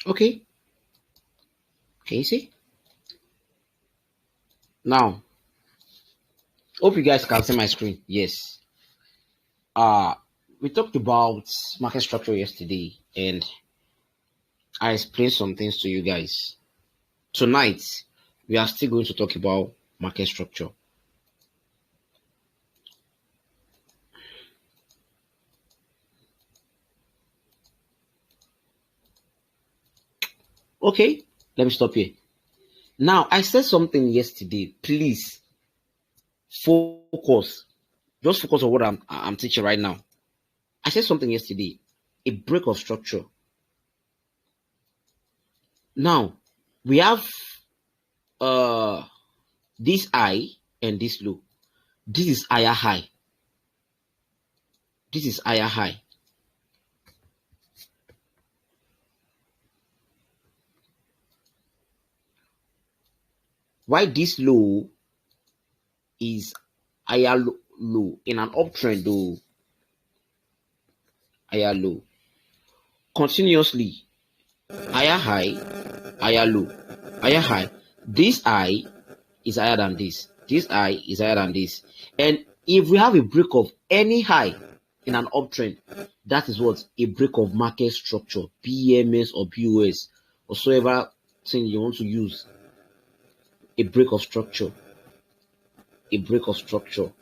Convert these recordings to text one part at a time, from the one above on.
Okay. Can you see? Now, hope you guys can see my screen. Yes. We talked about market structure yesterday, and I explained some things to you guys. Tonight, we are still going to talk about market structure. Okay, let me stop here. Now, I said something yesterday. Please focus. Just focus on what I'm teaching right now. I said something yesterday. A break of structure. Now, we have this high and this low. This is higher high. This is higher high. Why this low is higher low in an uptrend though? Higher low. Continuously. Higher high, higher low. Higher high. This high is higher than this. This high is higher than this. And if we have a break of any high in an uptrend, that is what? A break of market structure, PMS or POS, or whatsoever thing you want to use. A break of structure. A break of structure.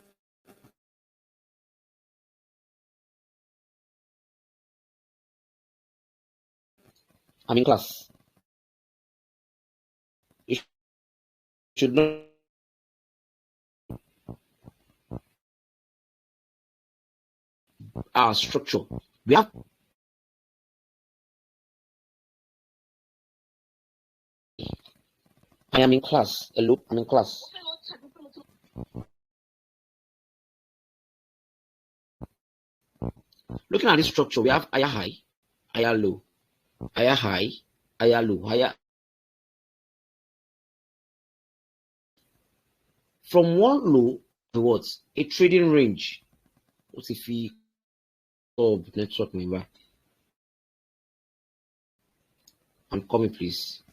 I'm in class. You should know our structure. We have I am in class. Hello, I'm in class. Looking at this structure, we have higher high, higher low, higher high, higher low, higher. From one low to what? A trading range. What if we network member? I'm coming, please.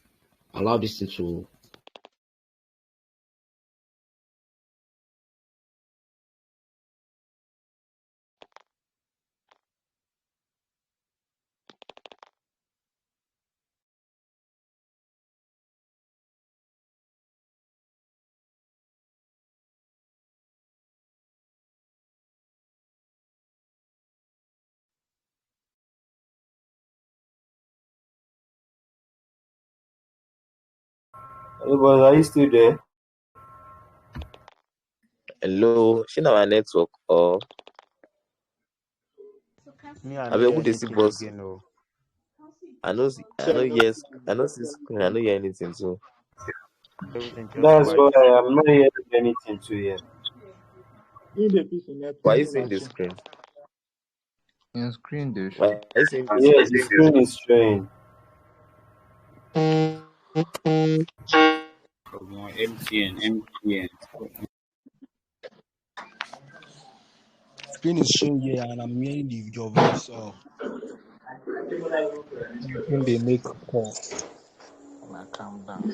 Allow this thing to. Hello, boys, are you still there? Hello, she na my network or Me, I I know be hear able to see anything boss. again. Oh. I know yes, I know see screen, I know hear anything too. Everything just That's quiet. why I'm not hearing anything to you. Why are you seeing the screen? Your screen dey Why show. are you seeing the Yes, screen? the screen is showing. MTN. Screen is showing here and I'm hearing your voice. When they make call, na calm down.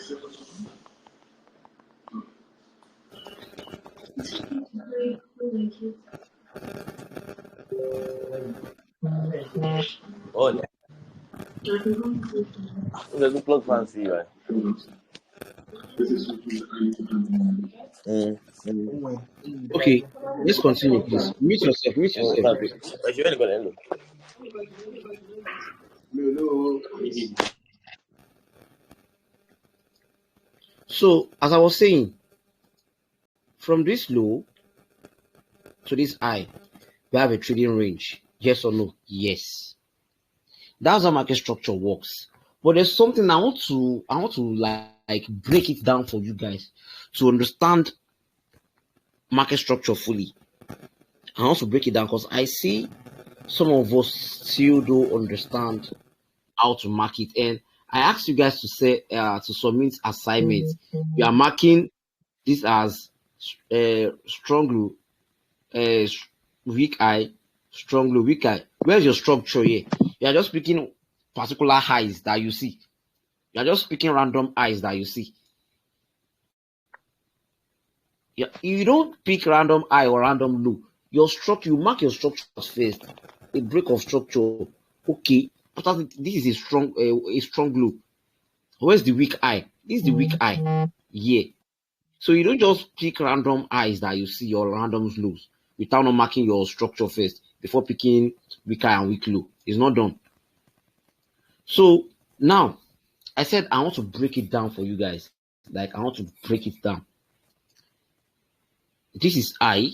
Oh, yeah. There's a plug fancy, right? Okay, let's continue, please. Mute yourself. Mute yourself. But you ain't gonna look. So, as I was saying, from this low to this high, we have a trading range. Yes or no? Yes. That's how market structure works. But there's something I want to like break it down for you guys to understand market structure fully. I want to break it down because I see some of us still don't understand how to mark it. And I asked you guys to say to submit assignments. You are marking this as strong low, weak eye, strong low, weak eye. Where's your structure here? You are just picking particular highs that you see. You're just picking random highs that you see. You don't pick random high or random low. Your structure, you mark your structure first. A break of structure. Okay, after this is a strong low. Where's the weak high? This is the weak high. Yeah. So you don't just pick random highs that you see or random lows without not marking your structure first before picking weak high and weak low. It's not done. So now I said I want to break it down for you guys. Like I want to break it down. This is high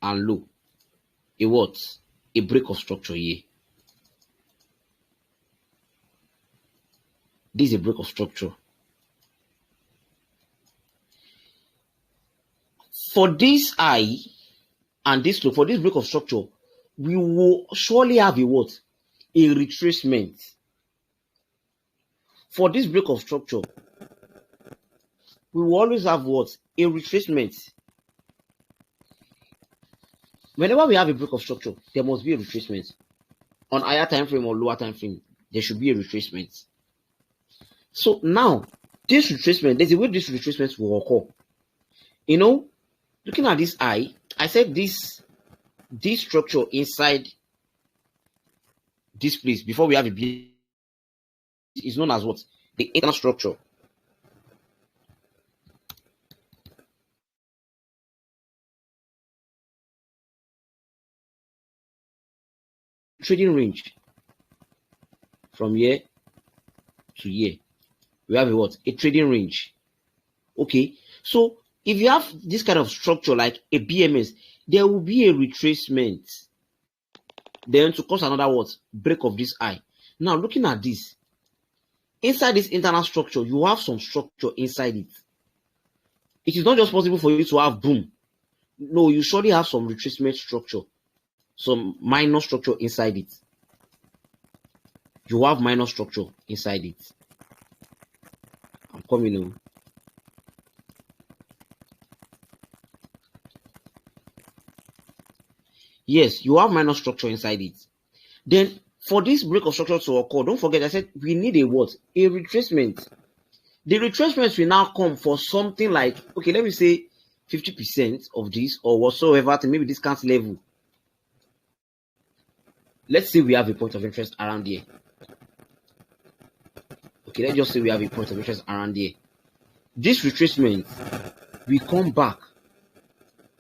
and low. A what? A break of structure here. This is a break of structure. For this high and this low, for this break of structure, we will surely have a what? A retracement. For this break of structure, we will always have what? A retracement. Whenever we have a break of structure, there must be a retracement. On higher time frame or lower time frame, there should be a retracement. So now, this retracement, there's a way this retracement will occur. You know, looking at this high, I said this structure inside this place before we have a B is known as what? The internal structure. Trading range from here to here. We have a what? A trading range. Okay, so if you have this kind of structure like a BMS, there will be a retracement. Then to cause another what? Break of this high. Now looking at this, inside this internal structure, you have some structure inside it. It is not just possible for you to have boom. No, you surely have some retracement structure, some minor structure inside it. You have minor structure inside it. I'm coming on. Yes, you have minor structure inside it. Then for this break of structure to occur, don't forget I said we need a what? A retracement. The retracement will now come for something like, okay, let me say 50% of this or whatsoever to maybe discount level. Let's say we have a point of interest around here. Okay, let's just say we have a point of interest around here. This retracement will come back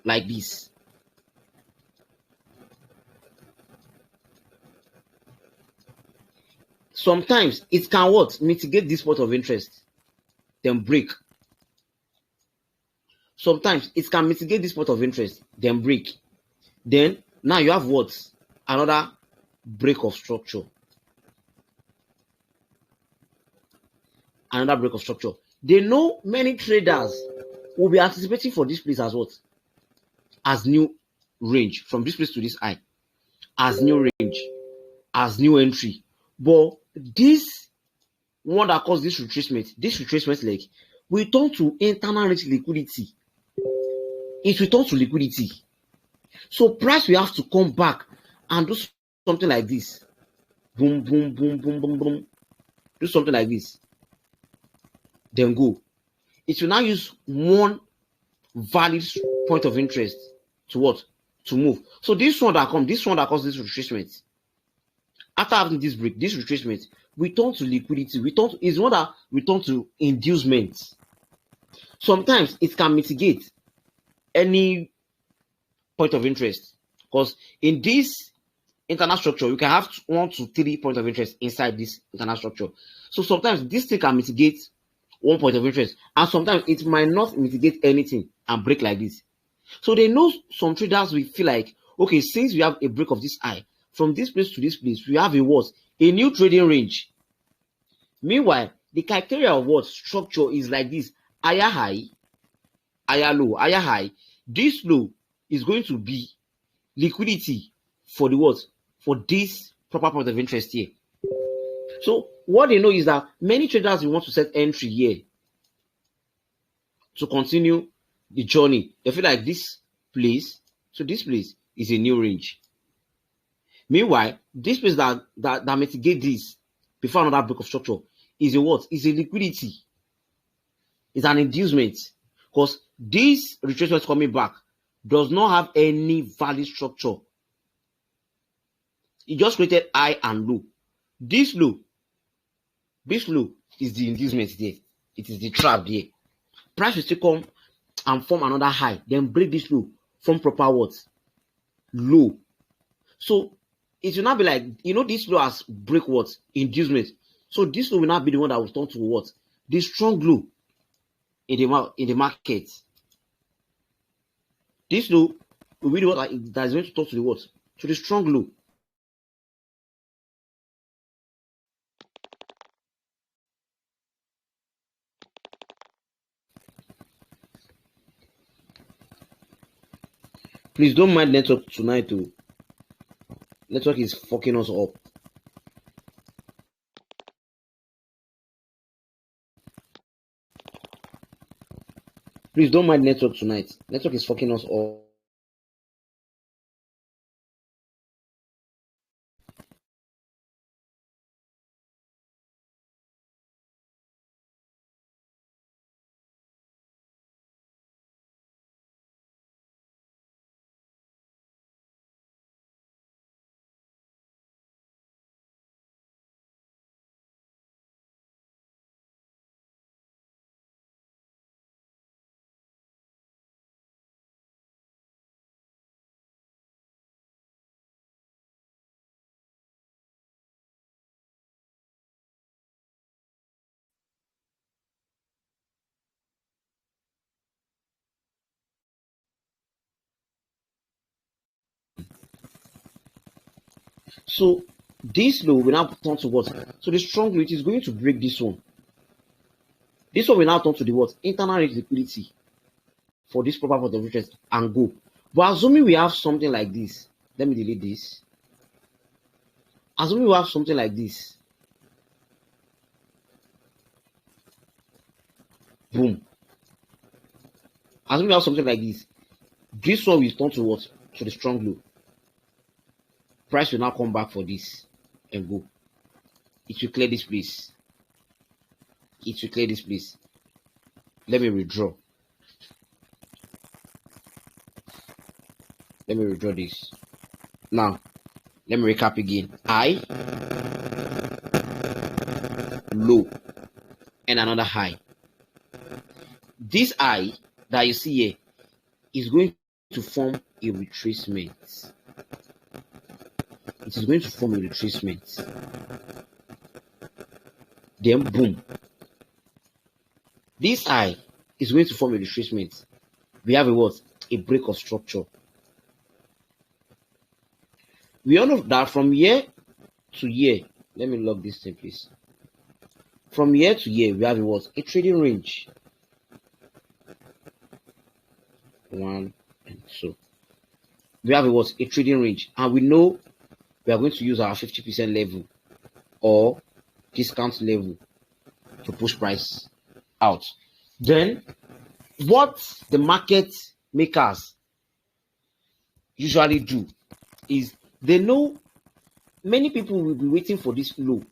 like this. Sometimes it can what? Mitigate this point of interest, then break. Sometimes it can mitigate this point of interest, then break. Then now you have what? Another break of structure. Another break of structure. They know many traders will be anticipating for this place as what? As new range from this place to this high. As new range. As new entry. But this one that caused this retracement leg will turn to internal rate liquidity. It will turn to liquidity. So price will have to come back and do something like this. Boom, boom, boom, boom, boom, boom. Do something like this. Then go. It will now use one valid point of interest to what? To move. So this one that comes, this one that causes this retracement. After having this break, this retracement, we turn to liquidity. It's one that we turn to inducement. Sometimes it can mitigate any point of interest because in this internal structure, you can have 1 to 3 points of interest inside this internal structure. So sometimes this thing can mitigate 1 point of interest, and sometimes it might not mitigate anything and break like this. So they know some traders will feel like, okay, since we have a break of this high, from this place to this place, we have a what? A new trading range. Meanwhile, the criteria of what? Structure is like this. Higher high, higher low, higher high. This low is going to be liquidity for the what? For this proper point of interest here. So what they know is that many traders will want to set entry here to continue the journey. They feel like this place, so this place is a new range. Meanwhile, this place that mitigate this before another break of structure is a what? Is a liquidity. It's an inducement. Because this retracement coming back does not have any valid structure. It just created high and low. This low is the inducement there. It is the trap there. Price will still come and form another high, then break this low, form proper what? Low. So it will not be like, this low has break what? Inducement. So this low will not be the one that will turn to what? The strong low in the market. This low will be the one that is going to turn to the what? To the strong low. Please don't mind network tonight too. Network is fucking us up. Please don't mind network tonight. Network is fucking us up. So this low will now turn to what? So the strong low, it is going to break this one. This one will now turn to the what? Internal rate liquidity for this proper part of interest and go. But assuming we have something like this, let me delete this. Assuming we have something like this, boom. Assuming we have something like this one will turn to what? To the strong low. Price will now come back for this and go. It will clear this place. It will clear this place. Let me withdraw. Let me withdraw this. Now, let me recap again. High, low, and another high. This high that you see here is going to form a retracement. It is going to form a retracement. Then boom. This high is going to form a retracement. We have a what? A break of structure. We all know that from year to year, let me log this thing, please. From year to year, we have a what? A trading range. 1 and 2. We have a what? A trading range. And we know we are going to use our 50% level or discount level to push price out. Then, what the market makers usually do is they know many people will be waiting for this low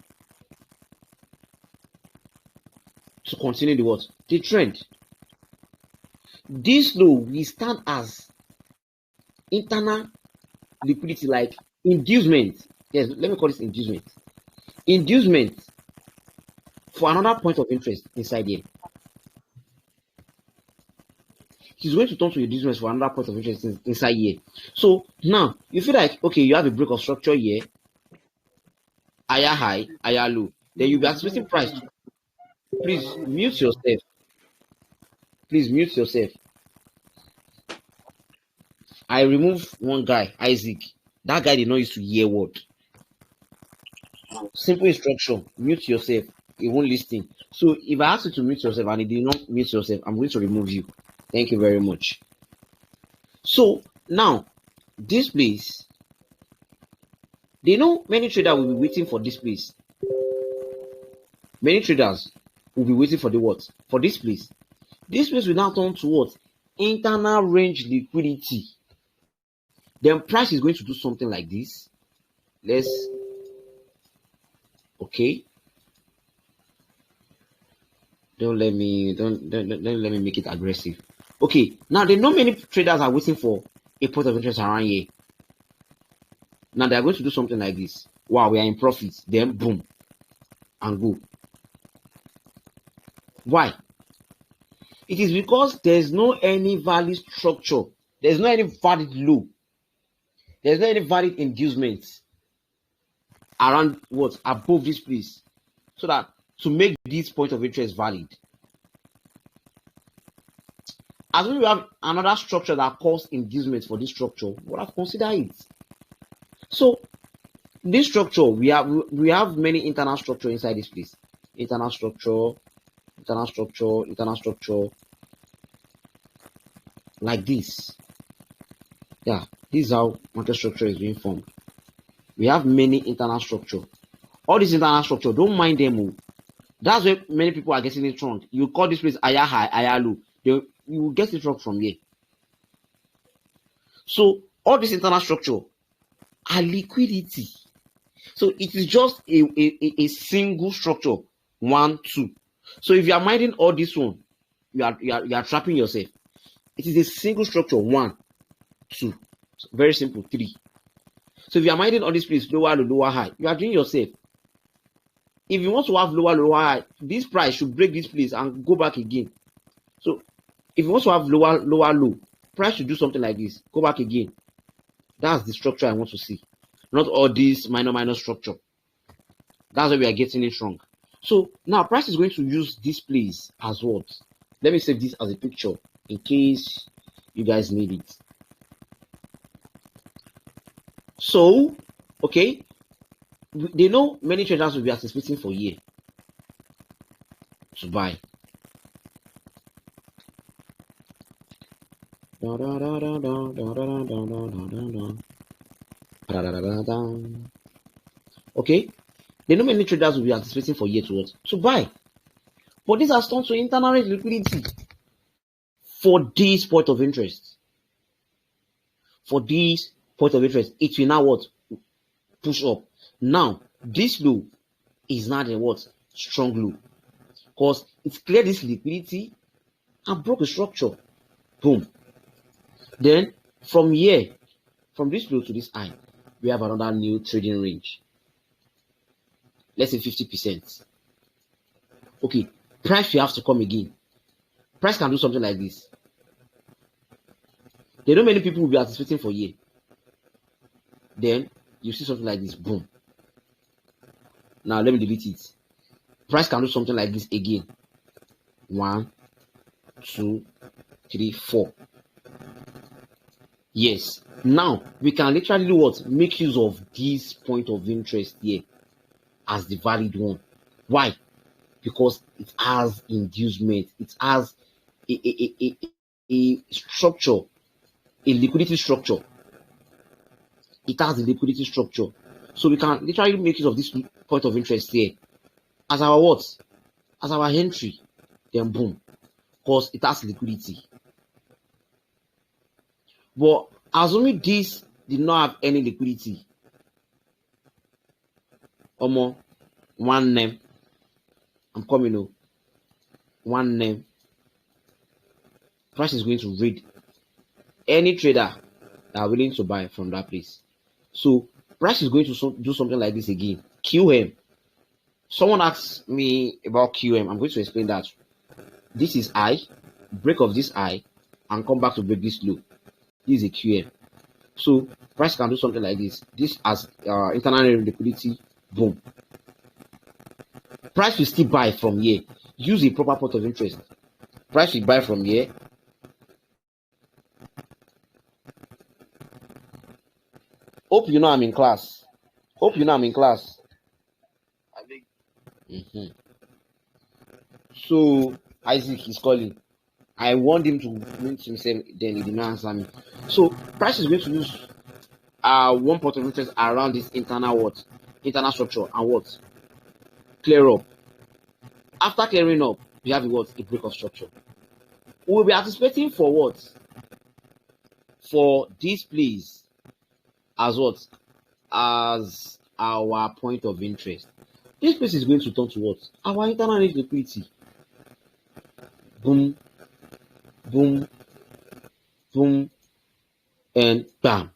to continue the what? The trend. This low will stand as internal liquidity, like inducement. Yes, let me call this inducement. Inducement for another point of interest inside here. He's going to turn to inducement for another point of interest inside here. So now you feel like, okay, you have a break of structure here, higher high, higher low. Then you'll be anticipating price. Please mute yourself. Please mute yourself. I remove one guy, Isaac. That guy did not used to hear word. Simple instruction, mute yourself. He won't listen. So if I ask you to mute yourself and he did not mute yourself, I'm going to remove you. Thank you very much. So now, this place, they know many traders will be waiting for this place. Many traders will be waiting for the what? For this place. This place will now turn to what? Internal range liquidity. Then price is going to do something like this. let's okay. Don't let me make it aggressive. Okay, now they know many traders are waiting for a point of interest around here. Now they are going to do something like this. Wow, we are in profit. Then boom, and go. Why? It is because there's no any valid structure. There's no any valid low. There's no any valid inducement around what above this place, so that to make this point of interest valid. As we have another structure that calls inducement for this structure, we'll have consider it. So this structure, we have many internal structure inside this place. Internal structure, like this. Yeah, this is how market structure is being formed. We have many internal structure. All these internal structure, don't mind them. That's where many people are getting it wrong. You call this place higher high, higher low. You will get it wrong from here. So all this internal structure are liquidity. So it is just a single structure. 1, 2. So if you are minding all this one, you are trapping yourself. It is a single structure. 1, 2. So very simple. 3. So if you are minding all this place, lower low, lower high, you are doing yourself. If you want to have lower lower high, this price should break this place and go back again. So if you want to have lower lower low, price should do something like this, go back again. That's the structure I want to see, not all this minor structure. That's why we are getting it wrong. So now price is going to use this place as what? Let me save this as a picture in case you guys need it. So okay, they know many traders will be anticipating for here to buy. Okay, they know many traders will be anticipating for here to what? To buy. But this has turned to internal liquidity for this point of interest. For this point of interest, it will now what? Push up. Now, this low is not a what? Strong low. Because it's cleared this liquidity and broke the structure. Boom. Then from here, from this low to this high, we have another new trading range. Let's say 50%. Okay, price will have to come again. Price can do something like this. They know many people will be anticipating for here. Then you see something like this. Boom. Now let me delete it. Price can do something like this again. 1, 2, 3, 4. Yes. Now we can literally what? Make use of this point of interest here as the valid one. Why? Because it has inducement. It has a structure, a liquidity structure. It has a liquidity structure. So we can literally make use of this point of interest here as our what? As our entry. Then boom. Because it has liquidity. But assuming this did not have any liquidity, one name. I'm coming now. One name. Price is going to read any trader that are willing to buy from that place. So price is going to do something like this again. QM. Someone asked me about QM. I'm going to explain that. This is high, break of this high, and come back to break this low. This is a QM. So price can do something like this. This as internal liquidity. Boom. Price will still buy from here. Use a proper point of interest. Price will buy from here. Hope you know I'm in class. Hope you know I'm in class. So Isaac is calling. I want him to mute himself, then he did not answer me. So price is going to use one point of interest around this internal what? Internal structure and what? Clear up. After clearing up, we have what? A break of structure. We will be anticipating for what? For this place as what? as our point of interest. This place is going to turn to what? Our internal rate liquidity. Boom, boom, boom, and bam.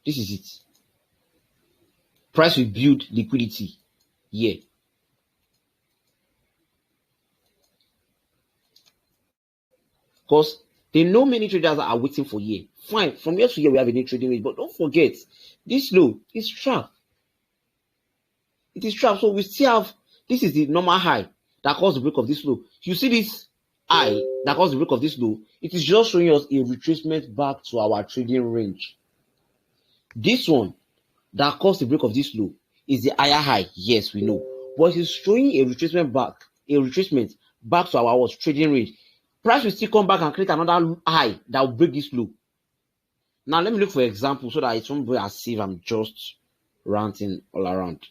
This is it. Price will build liquidity here. Because they know many traders are waiting for here. Fine, from year to year we have a new trading rate, but don't forget this low is trap. It is trap. So we still have, this is the normal high that caused the break of this low. You see this high that caused the break of this low, it is just showing us a retracement back to our trading range. This one that caused the break of this low is the higher high. Yes, we know, but it is showing a retracement back to our trading range. Price will still come back and create another high that will break this low. Now let me look for example so that it won't be as if I'm just ranting all around.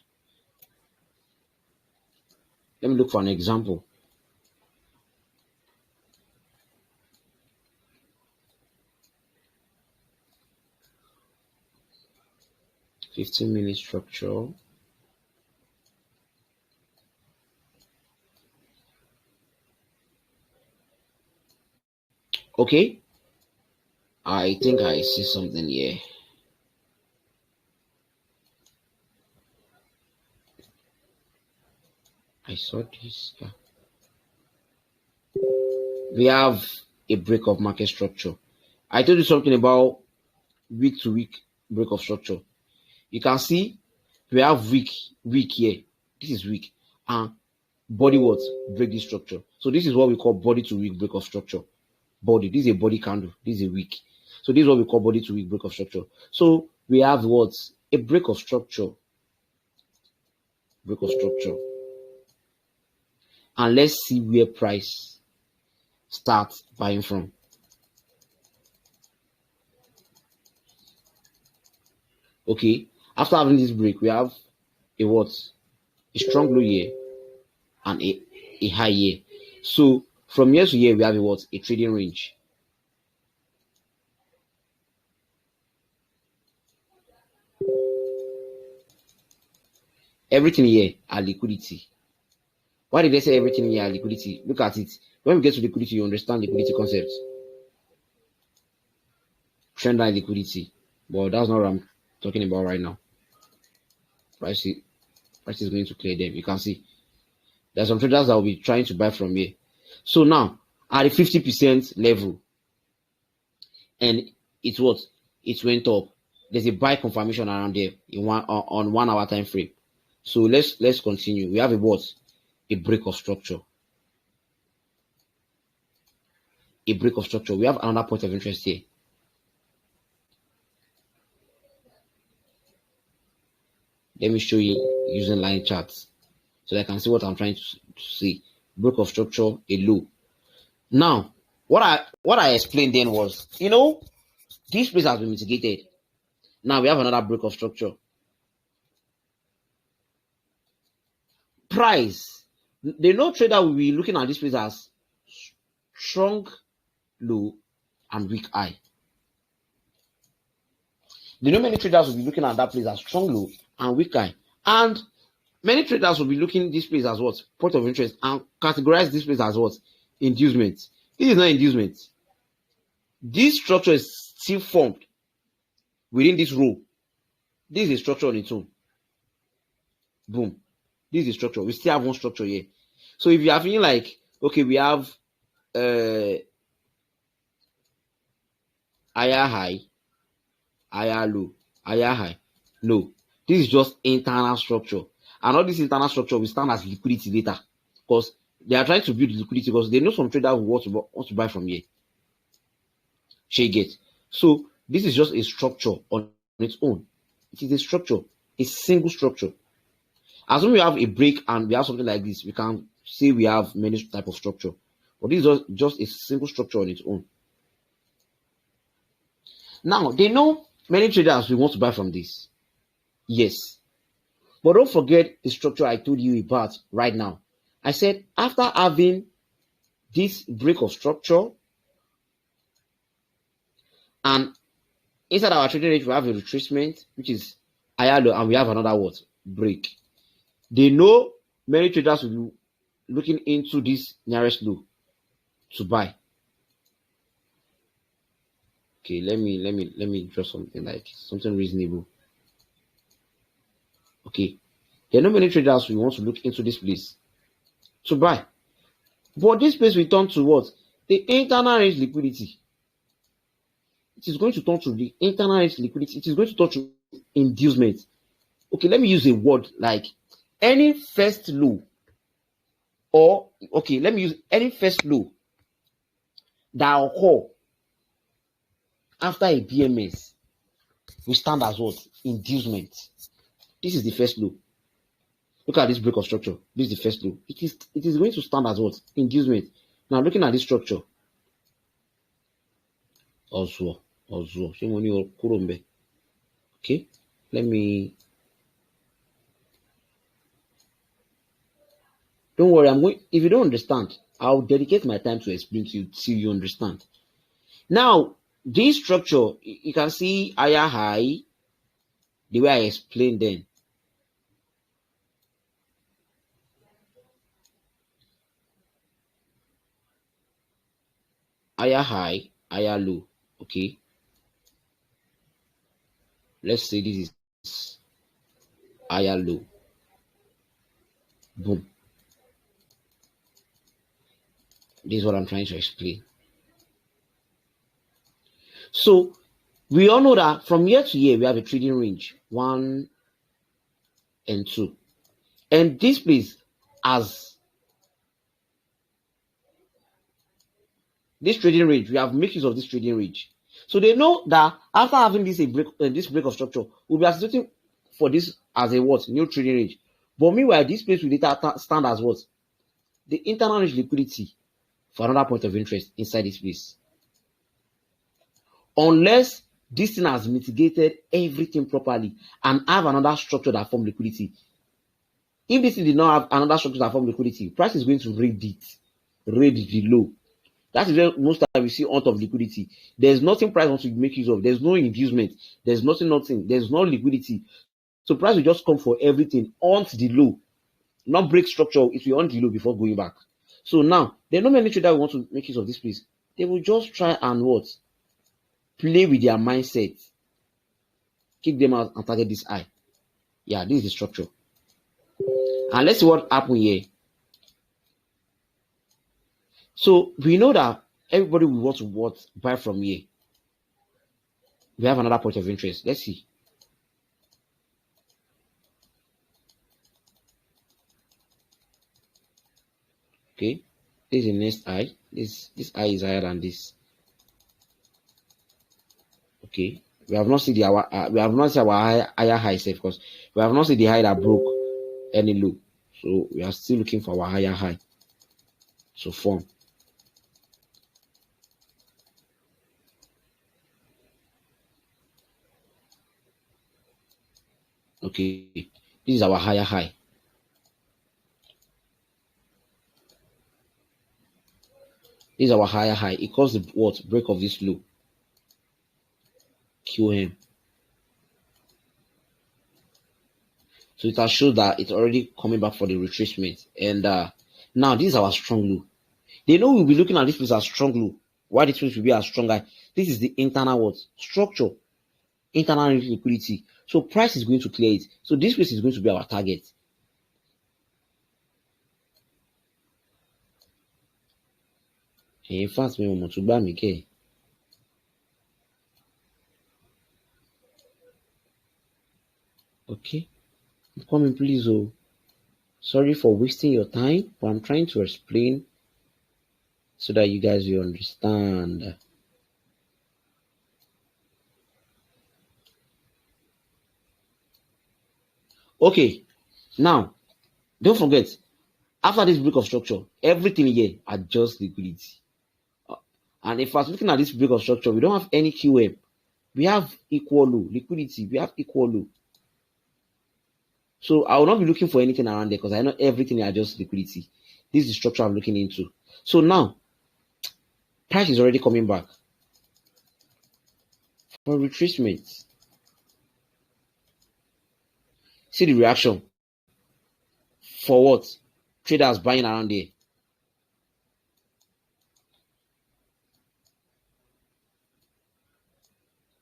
Let me look for an example. $15-minute structure. Okay, I think I see something here. I saw this. Yeah. We have a break of market structure. I told you something about week to week break of structure. You can see we have week here. This is week, and body what break this structure. So this is what we call body to week break of structure. Body, this is a body candle, this is a week. So this is what we call body to week break of structure. So we have what? A break of structure. Break of structure. And let's see where price starts buying from. Okay, after having this break, we have a what? A strong low here and a high here. So from year to year, we have a what? A trading range. Everything here are liquidity. Why did they say everything here are liquidity? Look at it. When we get to liquidity, you understand liquidity concepts. Trend line liquidity. But that's not what I'm talking about right now. Price is going to clear them. You can see there's some traders that will be trying to buy from here. So now at the 50% level, and it's what? It went up. There's a buy confirmation around there on 1 hour time frame. So let's continue. We have a what? A break of structure. A break of structure. We have another point of interest here. Let me show you using line charts so that I can see what I'm trying to see. Break of structure, a low. Now, what I explained then was, this place has been mitigated. Now we have another break of structure. Price. The no trader will be looking at this place as strong low and weak high. The no many traders will be looking at that place as strong low and weak high. And many traders will be looking at this place as what? Point of interest, and categorize this place as what? Inducement. This is not inducement. This structure is still formed within this row. This is a structure on its own. Boom. This is a structure. We still have one structure here. So if you are feeling like, okay, we have higher high, higher low, higher high, low. This is just internal structure. And all this internal structure will stand as liquidity later, because they are trying to build liquidity because they know some traders who want to buy from here. She get. So this is just a structure on its own. It is a structure, a single structure. As when we have a break and we have something like this, we can say we have many type of structure. But this is just a single structure on its own. Now, they know many traders will want to buy from this. Yes. But don't forget the structure I told you about right now. I said after having this break of structure and Inside our trading range, we have a retracement, which is higher low, and we have another what? Break. They know many traders will be looking into this nearest low to buy. Okay, let me draw something like something reasonable. Okay, there are not many traders who want to look into this place to buy, but this place will turn to what? The internal range liquidity. It is going to turn to the internal range liquidity. It is going to turn to inducement. Okay, let me use a word like any first low, or okay, let me use any first low that occur after a BMS will stand as what? Inducement. This is the first low. Look at this break of structure. This is the first low. It is going to stand as what? Inducement. Now looking at this structure. Also. Okay. Let me. Don't worry. If you don't understand, I'll dedicate my time to explain to you till you understand. Now, this structure, you can see higher high, the way I explained then. Higher high, higher low. Okay. Let's say this is higher low. Boom. This is what I'm trying to explain. So we all know that from year to year we have a trading range 1 and 2, and this place has this trading range. We have make use of this trading range, so they know that after having this break of structure, we'll be associating for this as a what? New trading range. But meanwhile, this place will later stand as what? The internal range liquidity for another point of interest inside this place, unless this thing has mitigated everything properly and have another structure that form liquidity. If this thing did not have another structure that form liquidity, price is going to raid the low. That is where most time we see out of liquidity. There's nothing price wants to make use of. There's no inducement. There's nothing. There's no liquidity. So price will just come for everything onto the low. Not break structure, it will on the low before going back. So now, there are not many traders who want to make use of this place. They will just try and what? Play with their mindset. Kick them out and target this high. Yeah, this is the structure. And let's see what happened here. So we know that everybody will want to buy from here. We have another point of interest. Let's see. Okay, this is the next high. This high is higher than this. Okay, we have not seen our higher high safe because we have not seen the high that broke any low. So we are still looking for our higher high to form. Okay, this is our higher high. This is our higher high. It caused the what? Break of this low. QM. So it has shown that it's already coming back for the retracement. And now this is our strong low. They know we'll be looking at this place as strong low. Why this place will be as strong high? This is the internal what? Structure. Internal liquidity. So price is going to clear it. So this place is going to be our target. In fact, we want to buy me. Okay, come in, please. Oh, sorry for wasting your time, but I'm trying to explain so that you guys will understand. Okay, now don't forget, after this break of structure, everything here adjusts liquidity. And if I was looking at this break of structure, we don't have any QM. We have equal low liquidity. We have equal low. So I will not be looking for anything around there because I know everything adjusts liquidity. This is the structure I'm looking into. So now, price is already coming back for retracements. See the reaction. For what? Traders buying around there.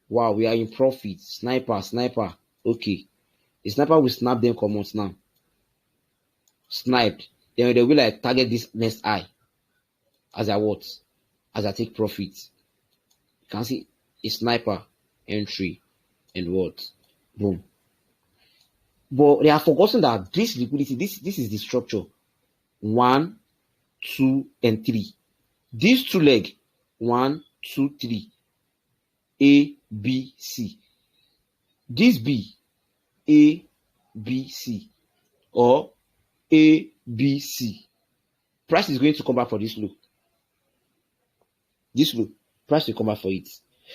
Wow, we are in profit. Sniper. Okay. The sniper will snap them comments now. Sniped. Then they will like target this next eye. As I what? As I take profit. You can see a sniper entry and what? Boom. But they are forgotten that this liquidity, this is the structure. 1, 2, and 3. These two legs, 1, 2, 3. A, B, C. This B, A, B, C. Or A, B, C. Price is going to come back for this low. This low. Price will come back for it.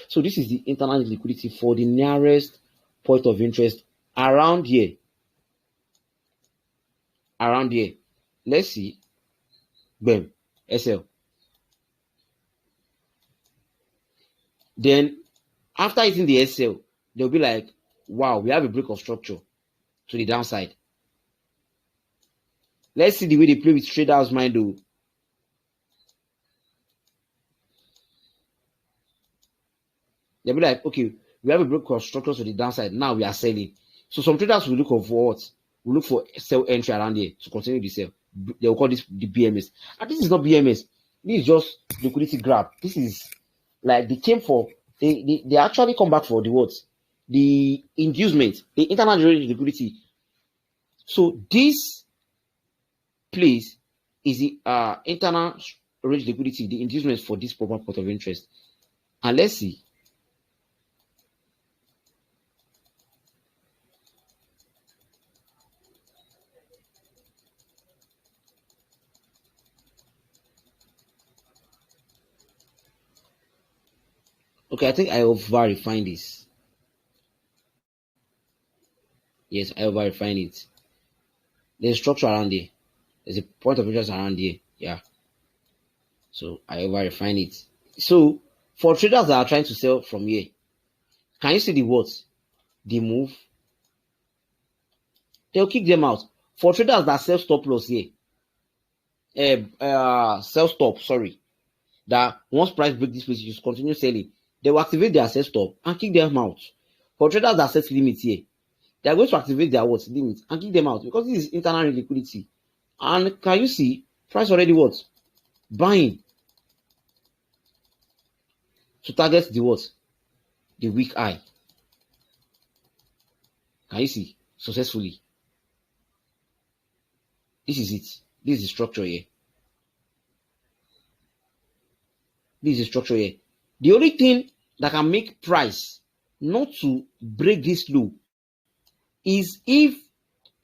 So this is the internal liquidity for the nearest point of interest around here. Around here. Let's see. Bam. SL. Then after hitting the SL, they'll be like, wow, we have a break of structure to the downside. Let's see the way they play with traders' mind though. They'll be like, okay, we have a break of structure to the downside. Now we are selling. So some traders will look for what? Will look for sell entry around here to continue the sell. They will call this the BMS. And this is not BMS. This is just liquidity grab. This is like they came for, they actually come back for the what? The inducement, the internal liquidity. So this place is the internal range liquidity, the inducement for this proper point of interest. And let's see. Okay, I think I over-refined this. Yes, I over-refined it. There's structure around there. There's a point of interest around there. Yeah. So I over-refined it. So for traders that are trying to sell from here, can you see the what? The move? They'll kick them out. For traders that sell stop loss here, sell stop, sorry. That once price break this place, you just continue selling. They will activate their sell stop and kick them out. For traders that set limits here, they are going to activate their what? Limit and kick them out because this is internal liquidity. And can you see price already what? Buying to target the what? The weak eye. Can you see? Successfully. This is it. This is the structure here. This is the structure here. The only thing that can make price not to break this low is if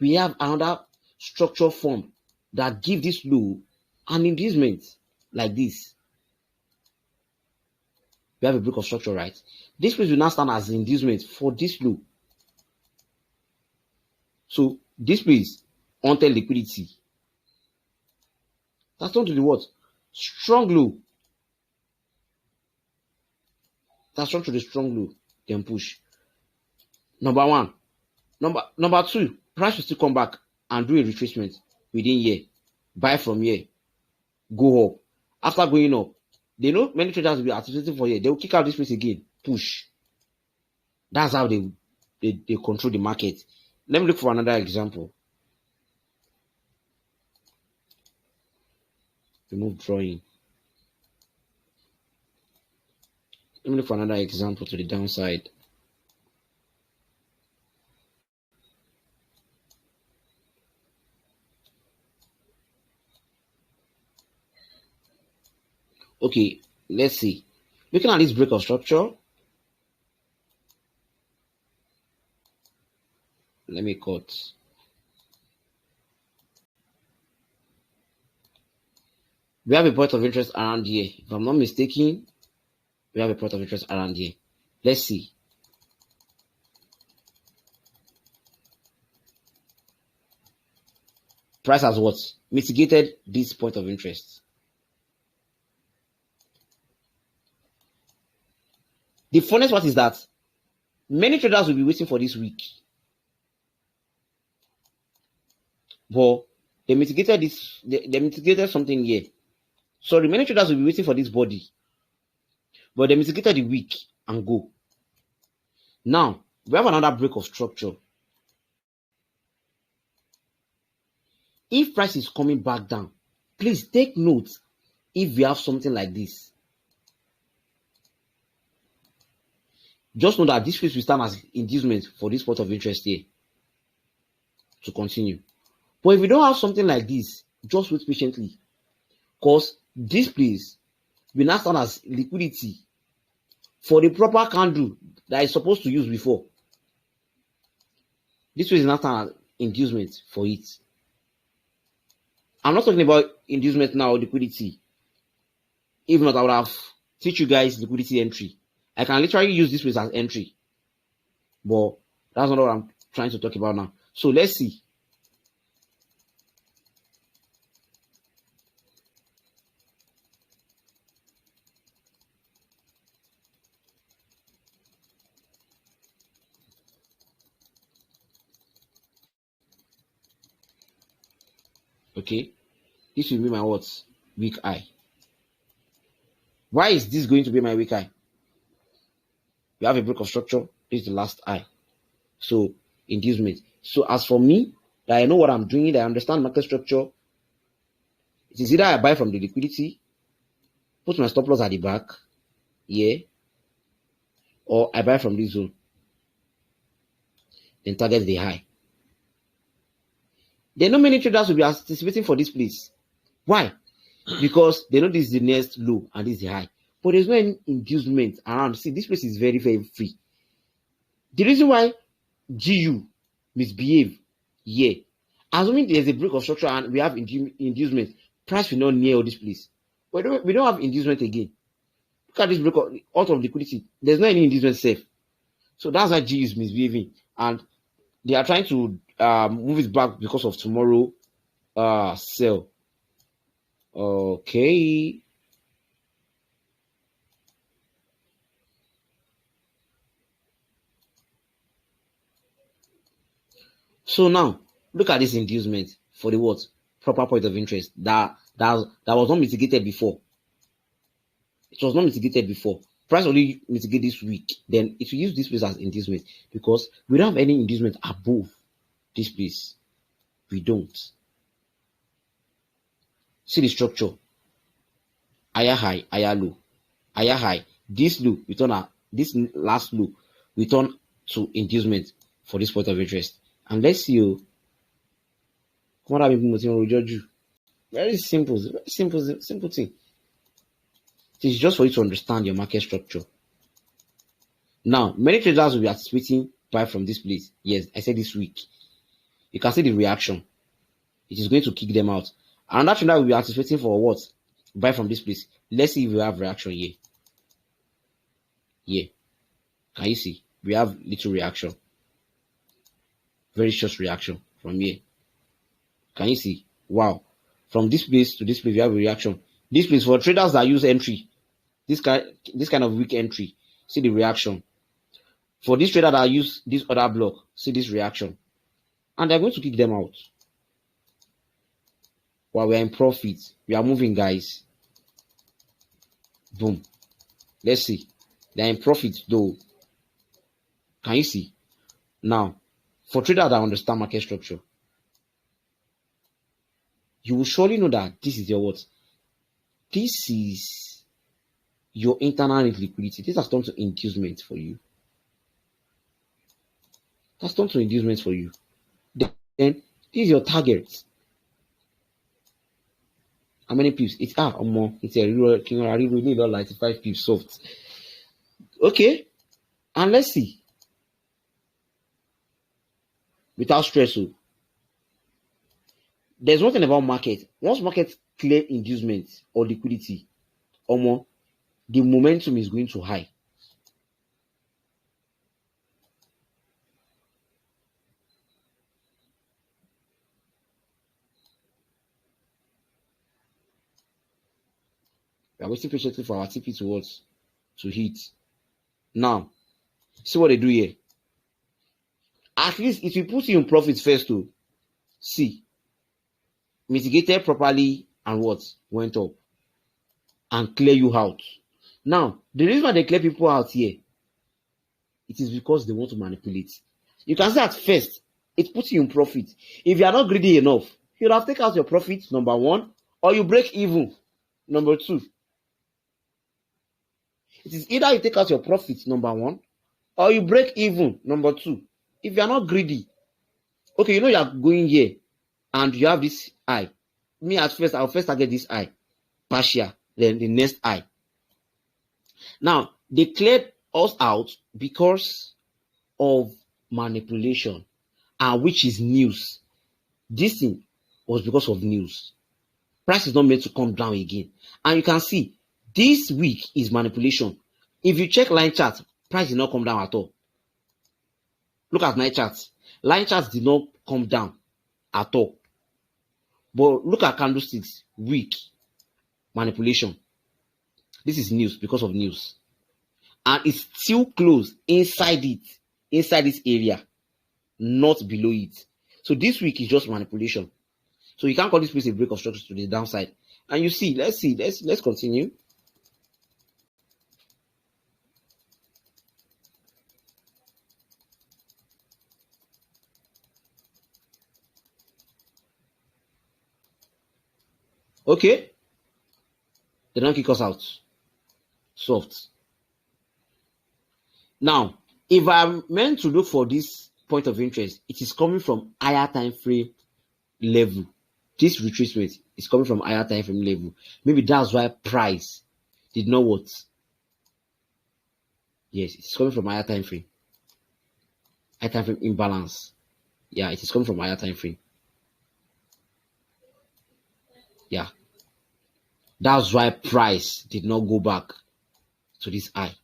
we have another structure form that give this low an inducement like this. We have a break of structure, right? This place will now stand as inducement for this low. So this place until liquidity. That's on to the what? Strong low. That's on to the strong low. Then push. Number one. Number two, price will still come back and do a retracement within here. Buy from here. Go up. After going up, they know many traders will be anticipating for here. They will kick out this place again. Push. That's how they control the market. Let me look for another example. Remove drawing. Let me look for another example to the downside. Okay, let's see. Looking at this break of structure, let me cut. We have a point of interest around here. If I'm not mistaken, we have a point of interest around here. Let's see. Price has what? Mitigated this point of interest. The funniest part is that Many traders will be waiting for this week, but they mitigated this. They mitigated something here. Sorry, many traders will be waiting for this body, but they mitigated the week and go. Now we have another break of structure. If price is coming back down, please take note. If we have something like this, just know that this place will stand as inducement for this spot of interest here to continue. But if you don't have something like this, just wait patiently, because this place will now stand as liquidity for the proper candle that is supposed to use before. This place is now stand as inducement for it. I'm not talking about inducement now or liquidity. If not, I would have teach you guys liquidity entry. I can literally use this place as entry, but that's not what I'm trying to talk about now. So let's see. Okay, this will be my what? Weak eye. Why is this going to be my weak eye? We have a break of structure. This is the last eye. So inducement. So as for me, that I know what I'm doing, that I understand market structure, it is either I buy from the liquidity, put my stop loss at the back, yeah, or I buy from this zone, then target the high. There are not many traders will be anticipating for this place. Why? Because they know this is the next low and this is the high. But there's no any inducement around. See, this place is very, very free. The reason why GU misbehave here, assuming there's a break of structure and we have inducement, price will not near all this place. But we don't have inducement again. Look at this break out of liquidity. There's no any inducement safe. So that's why GU is misbehaving. And they are trying to move it back because of tomorrow sell. Okay. So now look at this inducement for the what? Proper point of interest that was not mitigated before. It was not mitigated before. Price only mitigate this week. Then it will use this place as inducement because we don't have any inducement above this place. We don't. See the structure. Higher high, higher low. Higher high. This low, we turn at this last low, we turn to inducement for this point of interest. And let's see you. Come on, people will judge you. Very simple, simple thing. It is just for you to understand your market structure. Now, many traders will be anticipating buy from this place. Yes, I said this week. You can see the reaction. It is going to kick them out. Another trader will be anticipating for what? Buy from this place. Let's see if we have reaction here. Yeah. Can you see? We have little reaction. Very short reaction from here. Can you see? Wow. From this place to this place, we have a reaction. This place for traders that use entry. This kind of weak entry. See the reaction. For this trader that use this other block, see this reaction. And they're going to kick them out. While we're in profit, we are moving, guys. Boom. Let's see. They're in profit though. Can you see? Now, for traders that understand market structure, you will surely know that this is your what? This is your internal liquidity. This has turned to inducement for you. That's turned to inducement for you. Then this is your target. How many pips? It's it's a real king or we need 95 pips soft. Okay, and let's see. Without stress, there's one thing about market. Once market clear inducement or liquidity, the momentum is going to high. We are waiting patiently for our TP to hit. Now, See what they do here. At least if you put you in profit first to see, mitigated properly and what went up and clear you out. Now, the reason why they clear people out here, it is because they want to manipulate. You can see at first, it puts you in profit. If you are not greedy enough, you'll have taken out your profit, number one, or you break even, number two. It is either you take out your profit, number one, or you break even, number two. If you are not greedy, okay, you know you are going here, and you have this eye. Me at first, I'll first target this eye, partial, then the next eye. Now, they cleared us out because of manipulation, and which is news. This thing was because of news. Price is not meant to come down again. And you can see, this week is manipulation. If you check line chart, price did not come down at all. Look at my charts. Line charts did not come down at all. But look at candlesticks, weak manipulation. This is news because of news. And it's still closed inside it, inside this area, not below it. So this week is just manipulation. So you can't call this place a break of structure to the downside. And you see, let's continue. Okay. They don't kick us out. Soft. Now, if I'm meant to look for this point of interest, it is coming from higher time frame level. This retracement is coming from higher time frame level. Maybe that's why price did not what? Yes, it's coming from higher time frame. Higher time frame imbalance. Yeah, it is coming from higher time frame. Yeah. That's why price did not go back to this high.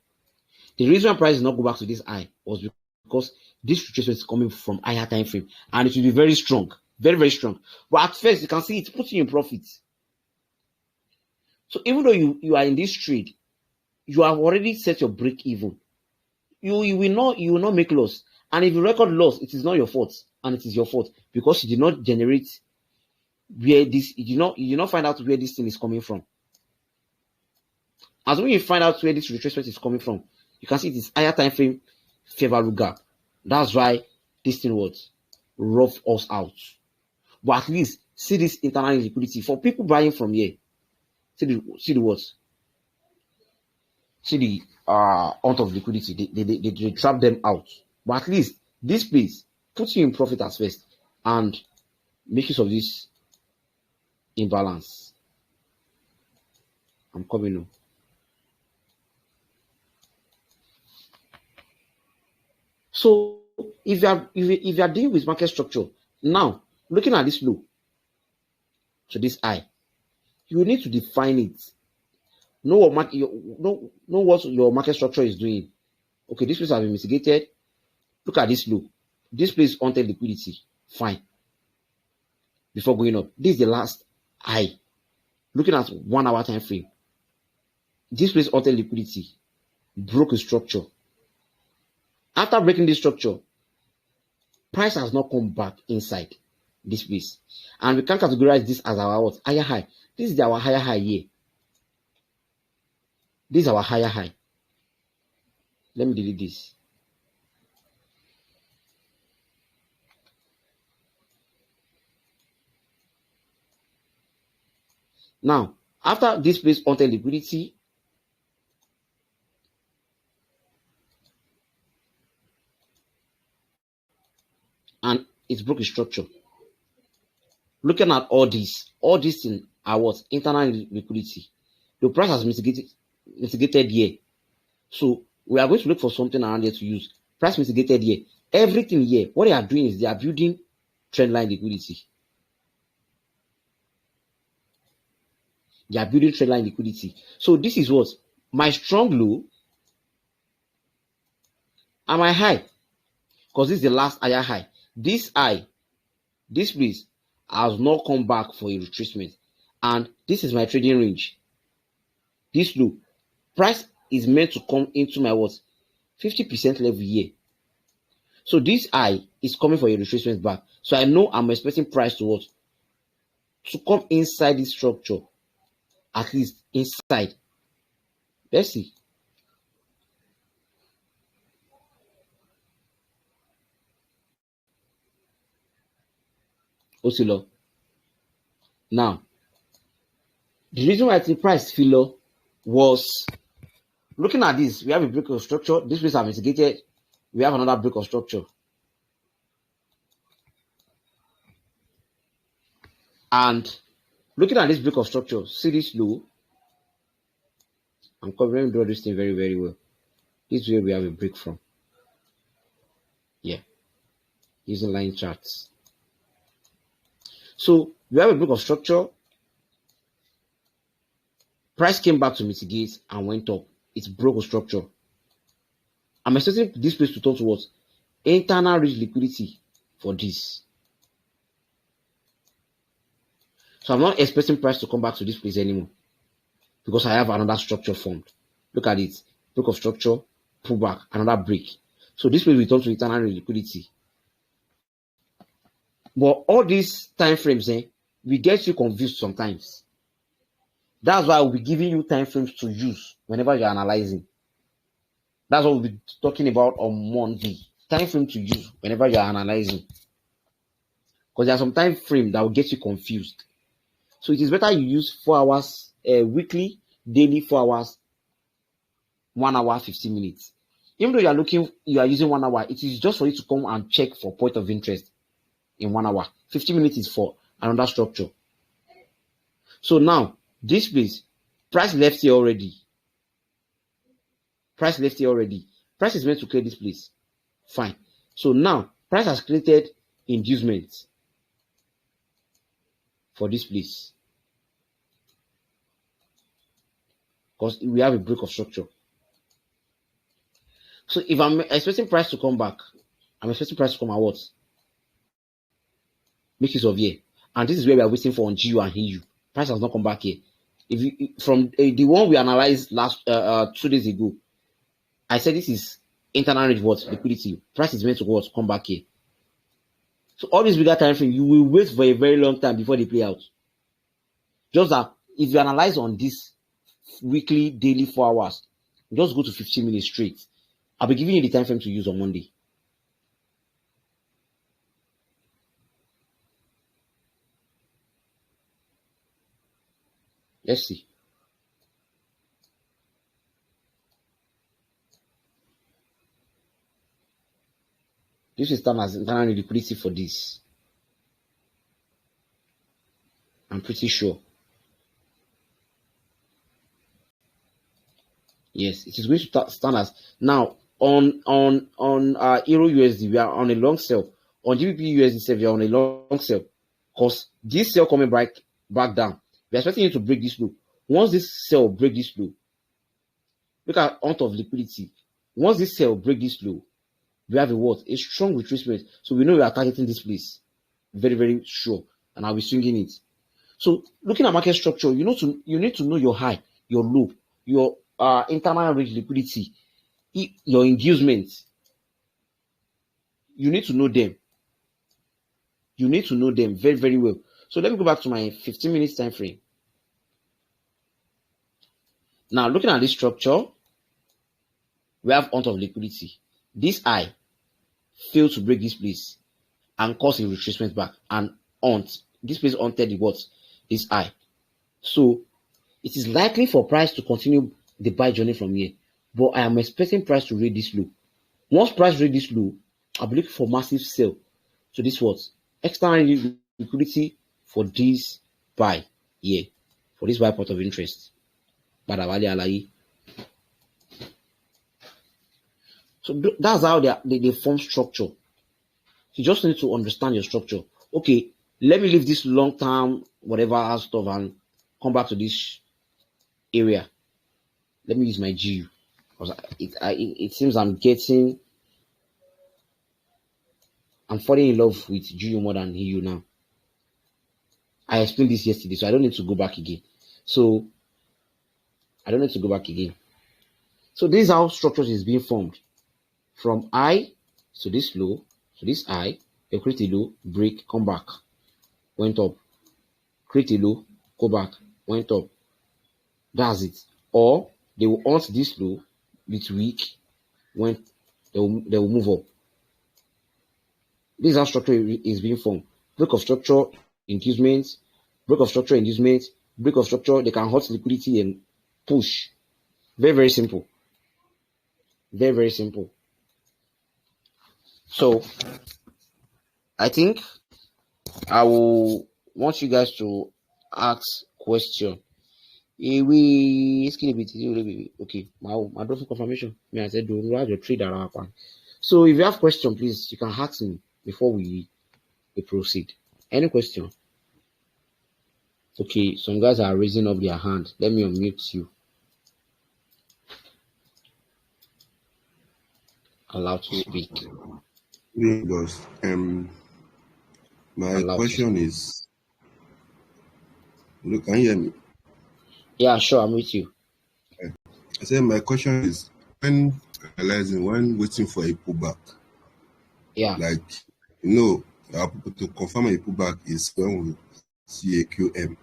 The reason why price did not go back to this high was because this retracement is coming from higher time frame, and it will be very strong, very, very strong. But at first, you can see it's putting you in profit. So even though you are in this trade, you have already set your break even. You will not make loss. And if you record loss, it is not your fault, and it is your fault because you did not generate where this, you did not find out where this thing is coming from. As when you find out where this retracement is coming from, you can see it is higher time frame favorable gap. That's why this thing was rough us out. But at least see this internal liquidity for people buying from here. See the what? See the amount of liquidity. They trap them out. But at least this place puts you in profit at first and make use of this imbalance. I'm coming now. So if you are dealing with market structure, now looking at this low to this high, you need to define it. Know what your market structure is doing. Okay, this place has been mitigated. Look at this low. This place wanted liquidity. Fine. Before going up. This is the last high. Looking at 1 hour time frame. This place wanted liquidity. Broke a structure. After breaking this structure, price has not come back inside this place. And we can categorize this as our what? Higher high. This is our higher high here. This is our higher high. Let me delete this. Now, after this place wanted liquidity, and it's broke a structure. Looking at all these things are what? Internal liquidity. The price has mitigated here. So we are going to look for something around here to use. Price mitigated here. Everything here, what they are doing is they are building trendline liquidity. They are building trendline liquidity. So this is what? My strong low and my high. Because this is the last higher high. This high, this place has not come back for a retracement. And this is my trading range. This low. Price is meant to come into my what? 50% level here. So this high is coming for a retracement back. So I know I'm expecting price to what? To come inside this structure, at least inside. Let's see. Oscillo. Now, the reason why the price fell low was looking at this. We have a break of structure. This place have mitigated. We have another break of structure. And looking at this break of structure, see this low. I'm covering draw this thing very, very well. This is where we have a break from. Yeah. Using line charts. So we have a break of structure. Price came back to mitigate and went up. It broke a structure. I'm expecting this place to turn towards internal rich liquidity for this. So I'm not expecting price to come back to this place anymore because I have another structure formed. Look at it. Break of structure, pull back, another break. So this will return to internal rich liquidity. But all these time frames, we get you confused sometimes. That's why I'll be giving you time frames to use whenever you're analyzing. That's what we'll be talking about on Monday. Time frame to use whenever you're analyzing. Because there's some time frame that will get you confused. So it is better you use 4 hours weekly, daily 4 hours, 1 hour, 15 minutes. Even though you are using 1 hour, it is just for you to come and check for point of interest in 1 hour. 15 minutes is for another structure. So now, this place, price left here already. Price left here already. Price is meant to clear this place. Fine. So now, price has created inducement for this place. Because we have a break of structure. So if I'm expecting price to come back, I'm expecting price to come out what? Make use of here. And this is where we are waiting for on GU and EU. Price has not come back here. If you, from the one we analyzed last 2 days ago, I said this is internal rate what? Liquidity. Price is meant to what? Come back here. So all these bigger time frame, you will wait for a very long time before they play out. Just that if you analyze on this weekly, daily 4 hours, just go to 15 minutes straight. I'll be giving you the time frame to use on Monday. Let's see. This is done as internal liquidity for this. I'm pretty sure. Yes, it is going to stand as now on Euro USD. We are on a long sell. On GBP USD, we are on a long sell because this sell coming back down. We are expecting it to break this low. Once this sell break this low, look at amount of liquidity. Once this sell break this low, we have a what? A strong retracement. So we know we are targeting this place. Very, very sure. And I'll be swinging it. So looking at market structure, you need to know your high, your low, your internal rate liquidity, your inducements. You need to know them. You need to know them very, very well. So let me go back to my 15 minutes time frame. Now looking at this structure, we have amount of liquidity. This high failed to break this place and cause a retracement back, and this place haunted the what? This high. So it is likely for price to continue the buy journey from here, but I am expecting price to read this low. Once price read this low, I'll be looking for massive sell. So this what? External liquidity for this buy here, for this buy point of interest. So that's how they form structure. You just need to understand your structure. Okay, let me leave this long term, whatever stuff, and come back to this area. Let me use my GU because it seems I'm falling in love with GU more than EU now. I explained this yesterday, so I don't need to go back again. So this is how structures is being formed. from high to this low, to this high, they create a low, break, come back, went up, create a low, go back, went up. That's it. Or they will hunt this low, bit weak, when they will move up. This is how structure is being formed. Break of structure, inducement, break of structure, inducement, break of structure, they can halt liquidity and push. Very, very simple. Very, very simple. So I think I will want you guys to ask question. Okay, my drop confirmation. Me, I said, do you have your trade around? So if you have question, please, you can ask me before we proceed. Any question? Okay, some guys are raising up their hand. Let me unmute you. Allowed to speak. Boss. My question is, look, can you hear me? Yeah, sure, I'm with you. I said my question is, when analyzing, when waiting for a pullback, yeah, like, you know, to confirm a pullback is when we see a QM.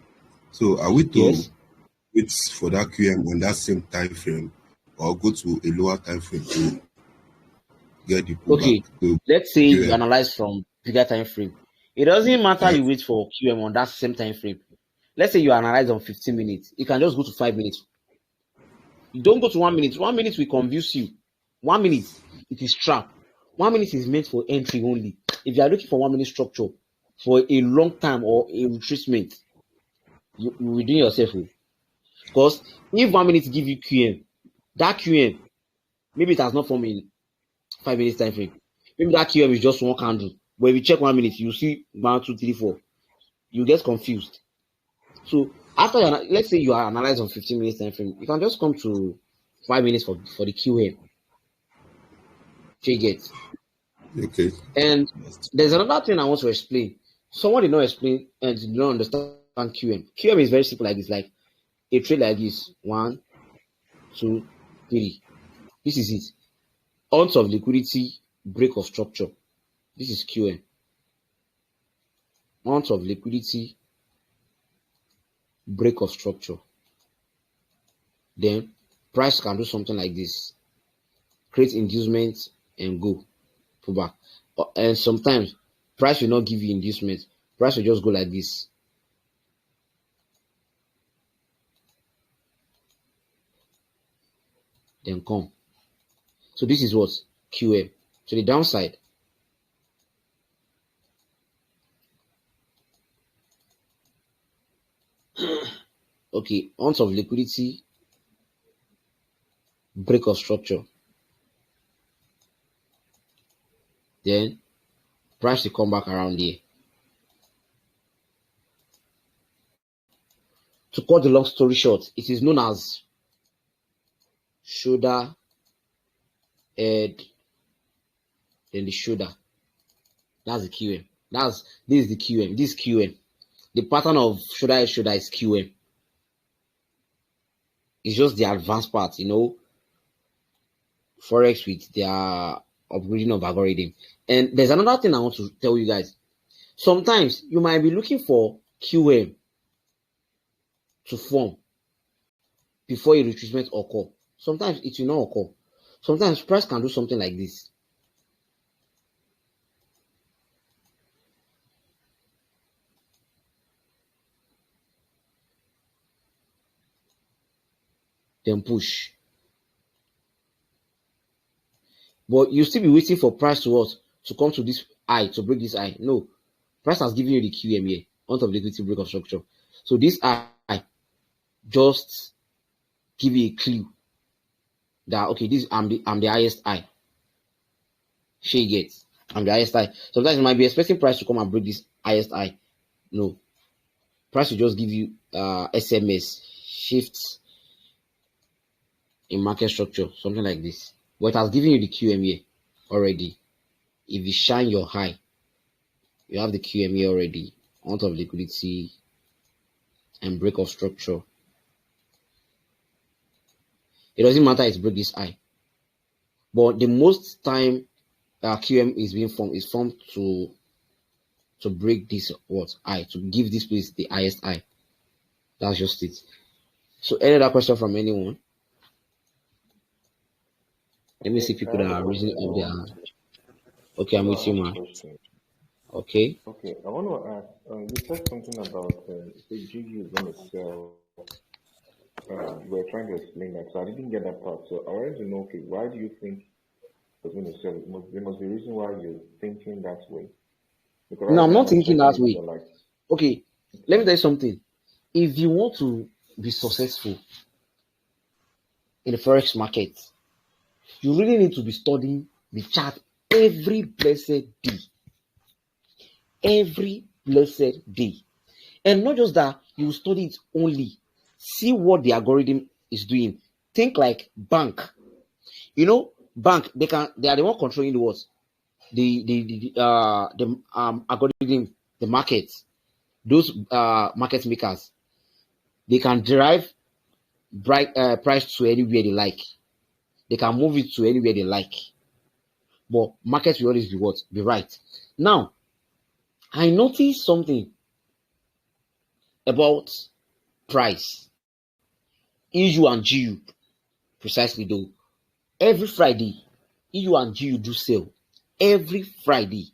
So are we to wait for that QM on that same time frame, or go to a lower time frame to get the pullback? Okay, let's say you analyze from bigger time frame. It doesn't matter you wait for QM on that same time frame. Let's say you analyze on 15 minutes. You can just go to 5 minutes. You don't go to 1 minute. 1 minute will confuse you. 1 minute, it is trap. 1 minute is meant for entry only. If you are looking for 1 minute structure for a long time or a retracement, you will do yourself. Because if 1 minute give you QM, that QM, maybe it has not formed in 5 minutes time frame. Maybe that QM is just one candle. But if you check 1 minute, you see 1, 2, 3, 4. You get confused. So after let's say you are analyzed on 15 minutes time frame, you can just come to 5 minutes for the QM. You get. Okay. And there's another thing I want to explain. Someone did not explain and did not understand QM. QM is very simple like this, like a trade like this. 1, 2, 3. This is it. Ounce of liquidity, break of structure. This is QM. Ounce of liquidity, break of structure. Then price can do something like this. Create inducement and go. Pull back. And sometimes price will not give you inducement. Price will just go like this. Then come. So this is what? QM. So the downside. Okay, ounce of liquidity, break of structure. Then price will come back around here. To cut the long story short, it is known as shoulder, head, then the shoulder. That's the QM. This is the QM. This QM. The pattern of shoulder head shoulder is QM. It's just the advanced part, Forex with their upgrading of algorithm. And there's another thing I want to tell you guys. Sometimes you might be looking for QM to form before a retracement occur. Sometimes it will not occur. Sometimes price can do something like this. Then push. But you still be waiting for price to what? To come to this high, to break this high. No. Price has given you the QM here, out of liquidity break of structure. So this high just give you a clue that okay, I'm the highest high. She gets. I'm the highest high. Sometimes you might be expecting price to come and break this highest high. No. Price will just give you SMS shifts in market structure, something like this. But it has given you the QM here already. If you shine your high, you have the QM here already, out of liquidity and break of structure. It doesn't matter it's break this high. But the most time QM is being formed is formed to break this high, to give this place the highest high. That's just it. So any other question from anyone? Let me see people that are raising up their hand. Okay, I'm with you, man. Okay. Okay, I want to ask. You said something about say Gigi is going to sell. You were trying to explain that, so I didn't get that part. So I wanted to know, okay, why do you think you're going to sell it? There must be a reason why you're thinking that way. Because No, right I'm now not thinking that way. like, Okay, let me tell you something. If you want to be successful in the Forex market, you really need to be studying the chart every blessed day. Every blessed day. And not just that, you study it only. See what the algorithm is doing. Think like bank. You know, bank, they are the one controlling the what? The algorithm, the market. Those market makers, they can derive price to anywhere they like. They can move it to anywhere they like. But markets will always be what? Be right. Now, I noticed something about price. EU and GU, precisely though. Every Friday, EU and GU do sell. Every Friday.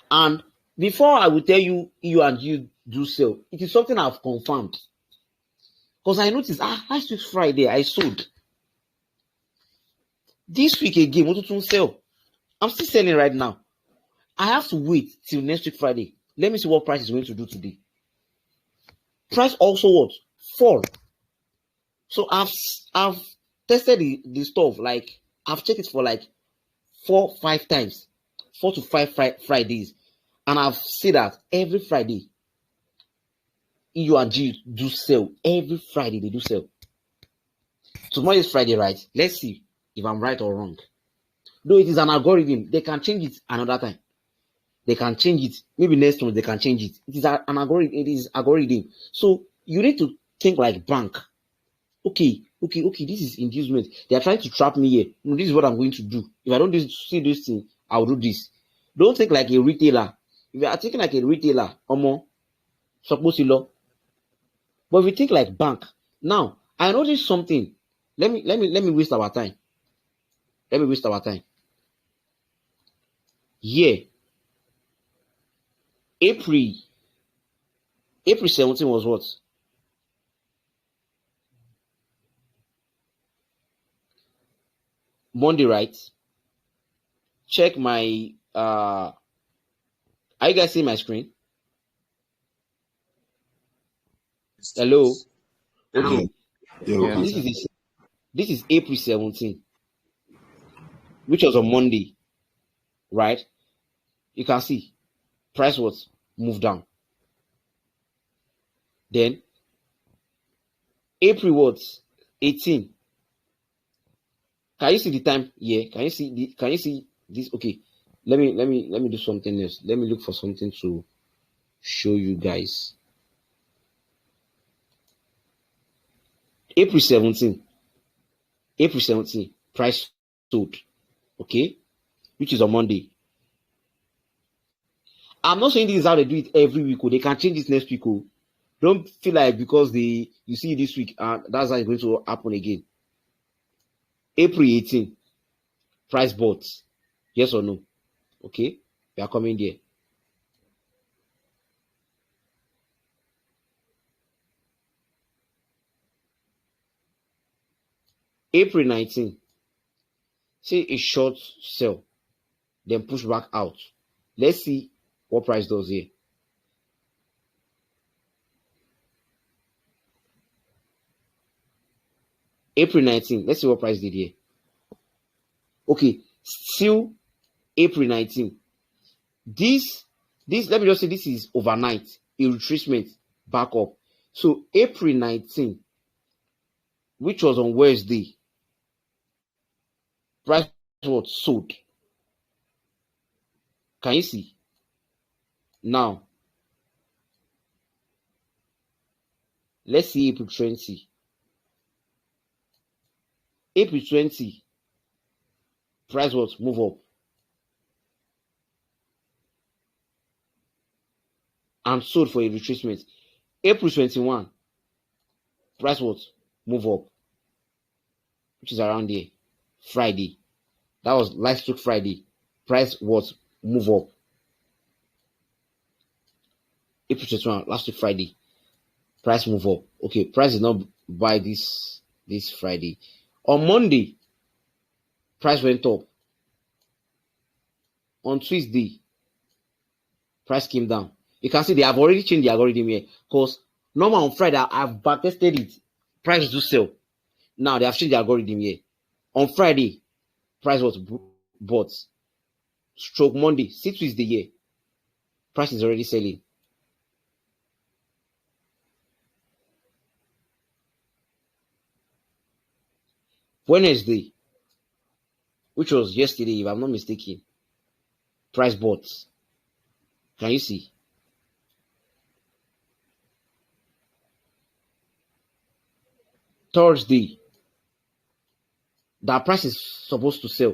And before I will tell you EU and GU do sell, it is something I've confirmed. Because I noticed, last week Friday, I sold. This week again, what to sell? I'm still selling right now. I have to wait till next week Friday. Let me see what price is going to do today. Price also what? Fall. So I've tested the stuff, like I've checked it for like 4-5 times, 4 to 5 Fridays, and I've seen that every Friday EU and G do sell. Every Friday they do sell. Tomorrow is Friday, right? Let's see if I'm right or wrong. Though it is an algorithm, they can change it another time. They can change it. Maybe next month they can change it. It is an algorithm. It is algorithm. So you need to think like bank. Okay. This is inducement. They are trying to trap me here. No, this is what I'm going to do. If I don't see this thing, I'll do this. Don't think like a retailer. If you are thinking like a retailer, suppose you law. But if you think like bank, now I noticed something. Let me waste our time. Let me waste our time. Here, April 17 was what? Monday, right? Check my are you guys seeing my screen? Hello? Okay. Yeah. This is April 17, which was on Monday, right? You can see price was moved down. Then April was 18. Can you see the time here? Can you see this? Okay. Let me do something else. Let me look for something to show you guys. April 17, price sold. Okay, which is on Monday. I'm not saying this is how they do it every week. They can change it next week. Don't feel like because you see this week, that's how it's going to happen again. April 18, price bought. Yes or no? Okay, we are coming there. April 19, say a short sell, then push back out. Let's see what price does here. April 19, let's see what price did here. Okay, still April 19. This let me just say this is overnight, a retracement back up. So April 19, which was on Wednesday, price was sold. Can you see? Now, let's see April 20. April 20, Price what? Move up. And sold for a retracement. April 21. Price what? Move up. Which is around here. Friday. That was last week Friday. Price what? Move up. April 21, last week Friday. Price move up. Okay, price did not buy this Friday. On Monday, price went up. On Tuesday, price came down. You can see they have already changed the algorithm here. Because normal on Friday, I've backtested it. Price do sell. Now they have changed the algorithm here. On Friday, price was bought. Stroke Monday, see Tuesday here. Price is already selling. Wednesday, which was yesterday, if I'm not mistaken, price bought. Can you see? Thursday, that price is supposed to sell.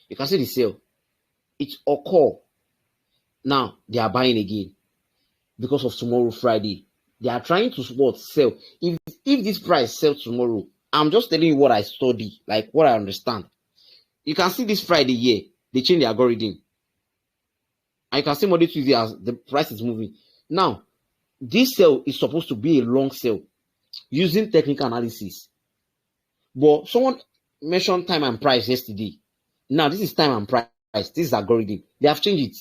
You can see the sale. It's occur. Now they are buying again because of tomorrow, Friday. They are trying to what? Sell. If this price sells tomorrow, I'm just telling you what I study, like what I understand. You can see this Friday here, they change the algorithm. And you can see Monday, Tuesday as the price is moving. Now, this sell is supposed to be a long sell using technical analysis. But someone mentioned time and price yesterday. Now, this is time and price. This is algorithm. They have changed it.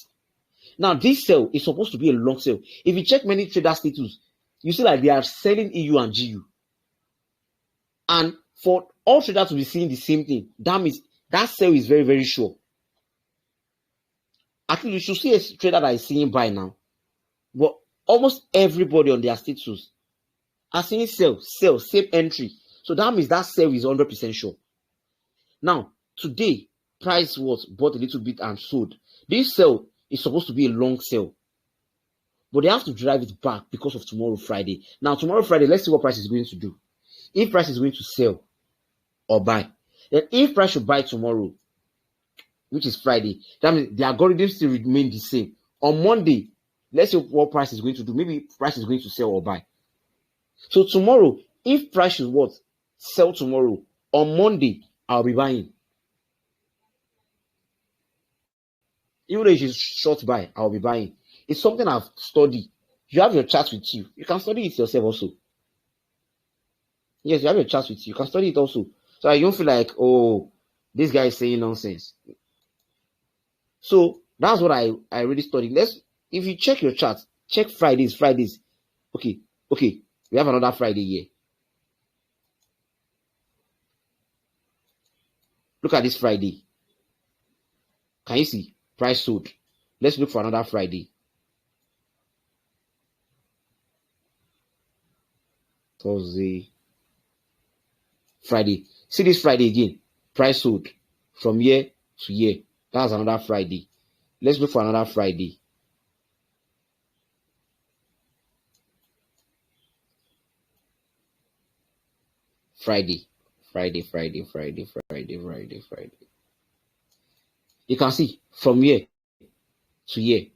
Now, this sell is supposed to be a long sell. If you check many trader status, you see like they are selling EU and GU. And for all traders to be seeing the same thing, that means that sell is very, very sure. Actually, you should see a trader that is seeing buy now. But almost everybody on their status are seeing sell, same entry. So that means that sell is 100% sure. Now, today, price was bought a little bit and sold. This sell is supposed to be a long sell. But they have to drive it back because of tomorrow, Friday. Now, tomorrow, Friday, let's see what price is going to do. If price is going to sell or buy. Then if price should buy tomorrow, which is Friday, that means the algorithm still remain the same. On Monday, let's see what price is going to do. Maybe price is going to sell or buy. So tomorrow, if price should what? Sell tomorrow. On Monday, I'll be buying. Even though it is short buy, I'll be buying. It's something I've studied. You have your chart with you. You can study it yourself also. Yes, you have your chart with you. You can study it also. So you don't feel like, oh, this guy is saying nonsense. So that's what I really studied. If you check your chart, check Fridays. Okay. We have another Friday here. Look at this Friday. Can you see? Price sold. Let's look for another Friday. Thursday. Friday. See this Friday again. Price sold. From year to year. That's another Friday. Let's look for another Friday. Friday. You can see from year to year.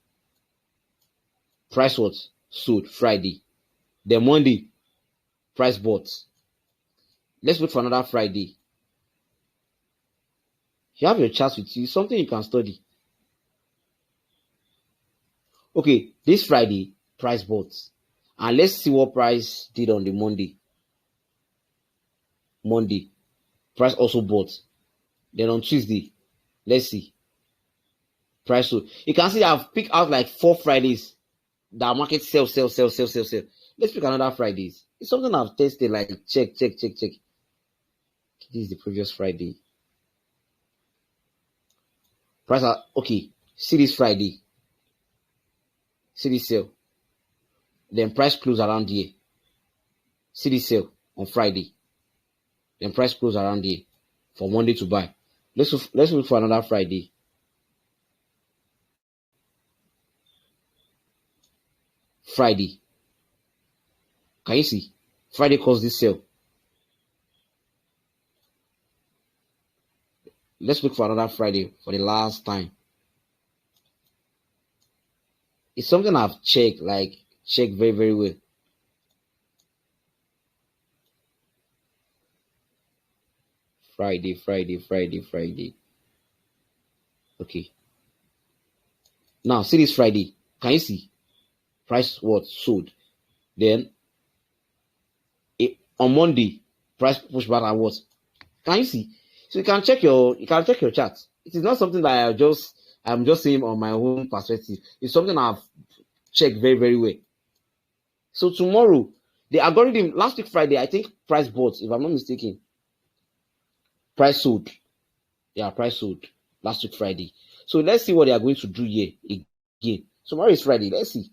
Price what? Sold Friday. Then Monday, price bought. Let's look for another Friday. You have your charts with you, something you can study. Okay, this Friday, price bought. And let's see what price did on the Monday. Price also bought. Then on Tuesday, let's see. Price sold. You can see I've picked out like 4 Fridays that market sell. Let's pick another Fridays. It's something I've tested, like check. This is the previous Friday. Price okay. See this Friday. See this sale. Then price close around here. See this sale on Friday. Then price close around here for Monday to buy. Let's look for another Friday. Friday. Can you see? Friday caused this sale. let's look for another Friday for the last time. It's something I've checked very, very well. Friday. Okay. Now see this Friday. Can you see? Price what sold. Then on Monday, price push back at what? Can you see? So you can check your chart. It is not something that I'm just saying on my own perspective. It's something I've checked very, very well. So tomorrow, the algorithm last week Friday, I think price bought, if I'm not mistaken. Price sold. Yeah, price sold last week Friday. So let's see what they are going to do here again. Tomorrow is Friday. Let's see.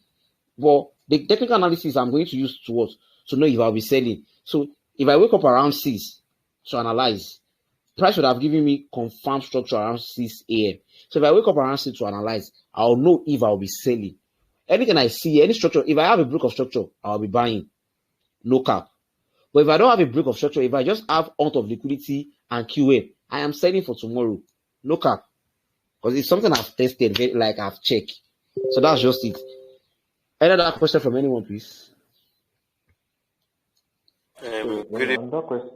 But the technical analysis I'm going to use to know if I'll be selling. So if I wake up around 6 to analyze, price would have given me confirmed structure around 6 a.m. So if I wake up around 6 to analyze, I'll know if I'll be selling. Anything I see, any structure, if I have a break of structure, I'll be buying. No cap. But if I don't have a break of structure, if I just have out of liquidity and QM, I am selling for tomorrow. No cap. Because it's something I've tested, like I've checked. So that's just it. Any other question from anyone, please? Another question.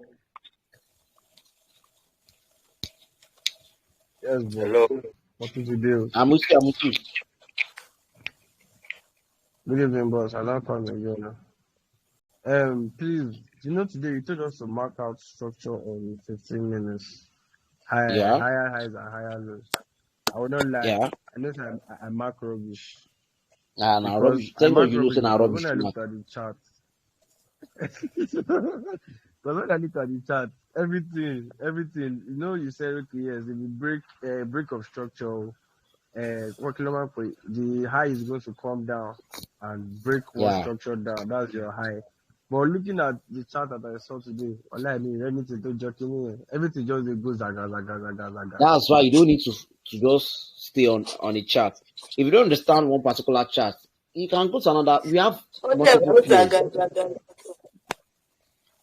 Yes, bro. Hello. What is the deal? I'm with you. Good evening, boss. I'll not come again now. Please, today you told us to mark out structure on 15 minutes. Yeah. Higher highs and higher lows. I would not lie. Yeah. I know I mark rubbish. Nah, Because rubbish. I Thank God mark you know rubbish say nah because rubbish when I too looked much. at the chart, because when I looked at the chart, everything, you said, okay, yes, if you break of structure, what kilometer the high is going to come down and break one Yeah. structure down. That's your high. But looking at the chart that I saw today, anything to joking, everything just goes zaga. That's why you don't need to just stay on a chart. If you don't understand one particular chart, you can go to another. We have multiple peers.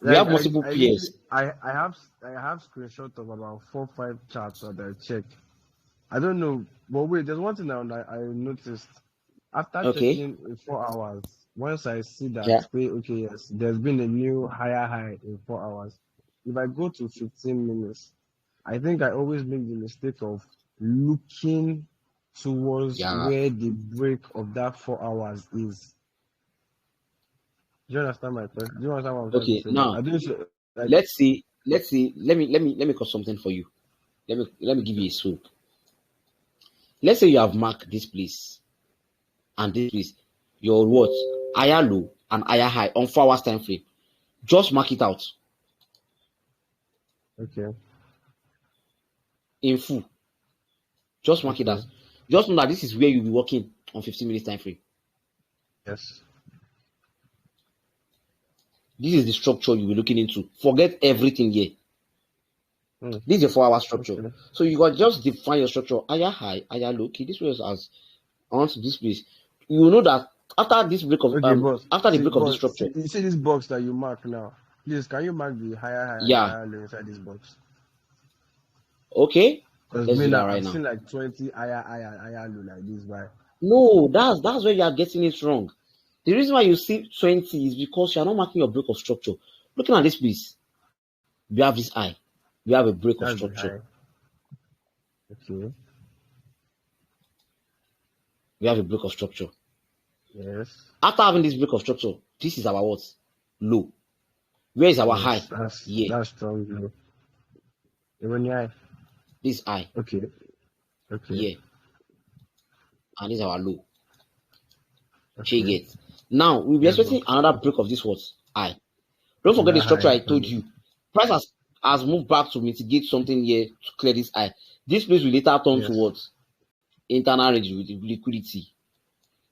We have multiple peers. I have screenshot of about 4-5 charts that I check. I don't know, but wait, there's one thing I noticed. After Okay. checking in 4 hours, once I see that, Yeah. okay, yes, there's been a new higher high in 4 hours. If I go to 15 minutes, I think I always make the mistake of looking towards where the break of that 4 hours is. Do you understand my question? Do you understand what I'm trying to say? Now, I do. let's see. Let me cut something for you. Let me give you a swoop. Let's say you have marked this place and this place, your what? Higher low and higher high on 4 hours time frame. Just mark it out. Okay. In full. Just mark it out. Just know that this is where you'll be working on 15 minutes time frame. Yes. This is the structure you'll be looking into. Forget everything here. This is a 4 hour structure. Okay. So you got just define your structure. Higher high, higher low. Okay, this was as onto this place. You know that after this break of after the break of this structure. You see this box that you mark now. Please, can you mark the higher high and higher low inside this box? Okay. Because I've seen like 20 higher low like this, right? No, that's where you are getting it wrong. The reason why you see 20 is because you are not marking your break of structure. Looking at this place, you have this high. You have a break of structure. Okay. We have a break of structure. Yes. After having this break of structure, this is our what? Low. Where is our high? That's strong low. Even high. This high. Okay. Yeah. And this is our low. Okay. Get. Now we'll be expecting another break of this what? High. Don't forget the structure I told you. Price has moved back to mitigate something here to clear this high. This place will later turn towards internal range with liquidity.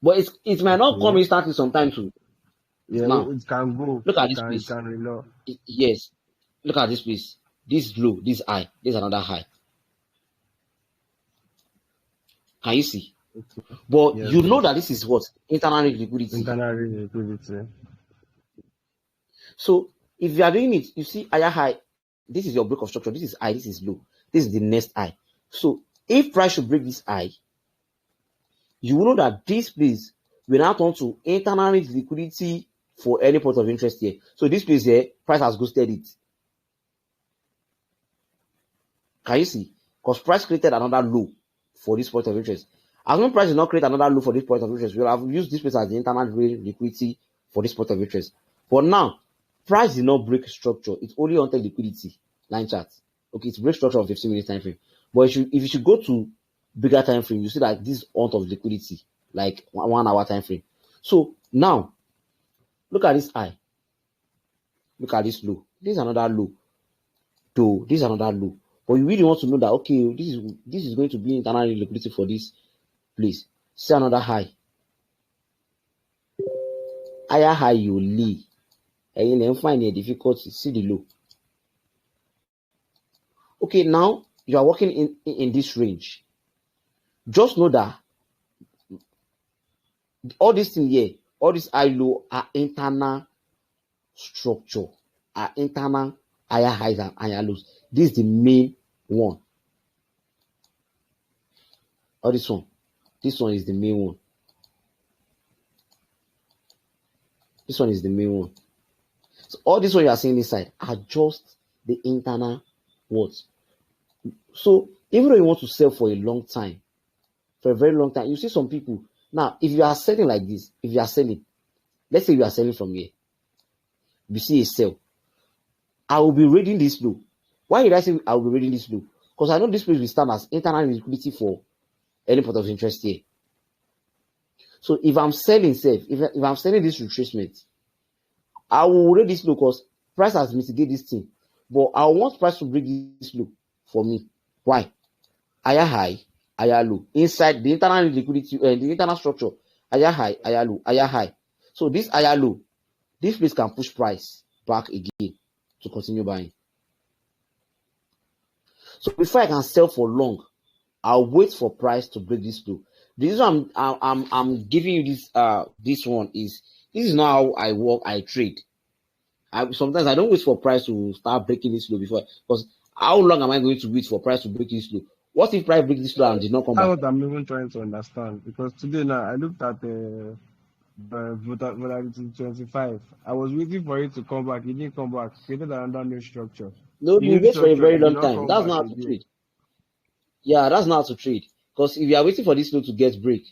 But it might not come instantly sometime too. Yeah, now, it can go. Look at this place. Yes. Look at this place. This low, this high, this is another high. Can you see? Okay. But you know that this is what? Internal range liquidity. Internal range liquidity. So if you are doing it, you see higher high. This is your break of structure. This is high. This is low. This is the next high. So if price should break this high, you will know that this place will now turn to internal liquidity for any point of interest here. So this place here, price has ghosted it. Can you see? Because price created another low for this point of interest. As long as price did not create another low for this point of interest, we will have used this place as the internal liquidity for this point of interest. But now, price did not break structure. It's only on the liquidity line chart. Okay, it's break structure of 15 minutes time frame. But if you should go to bigger time frame, you see that this is on of liquidity, like 1 hour time frame. So now, look at this high. Look at this low. This is another low. Though this is another low. But you really want to know that, okay, this is going to be internal liquidity for this place. See another high. Higher high you lay. And you then find a difficulty. See the low. Okay, now you are working in this range. Just know that all these things here, all these high low are internal structure, are internal higher highs and higher lows. This is the main one. Or this one. This one is the main one. This one is the main one. So all this one you are seeing inside are just the internal words. So even though you want to sell for a long time, for a very long time, you see some people. Now, if you are selling like this, if you are selling, let's say you are selling from here, you see a sell. I will be reading this low. Why did I say I will be reading this low? Because I know this place will stand as internal liquidity for any point of interest here. So if I'm selling safe, if I'm selling this retracement, I will read this low because price has mitigated this thing. But I want price to break this low for me. Why? Higher high, higher low. Inside the internal liquidity, the internal structure, higher high, higher low, higher high. So this higher low, this place can push price back again to continue buying. So before I can sell for long, I'll wait for price to break this low. The reason I'm giving you this one is this is not how I work, I trade. Sometimes I don't wait for price to start breaking this low before, because how long am I going to wait for price to break this low? What if price breaks this low and did not come That's back? what I'm even trying to understand. Because today now I looked at the volatility 25. I was waiting for it to come back. It didn't come back. Created another new structure. No, The you new wait for a structure, very it did long not time. come That's back not how to again. trade. Yeah, that's not how to trade. Because if you are waiting for this low to get break,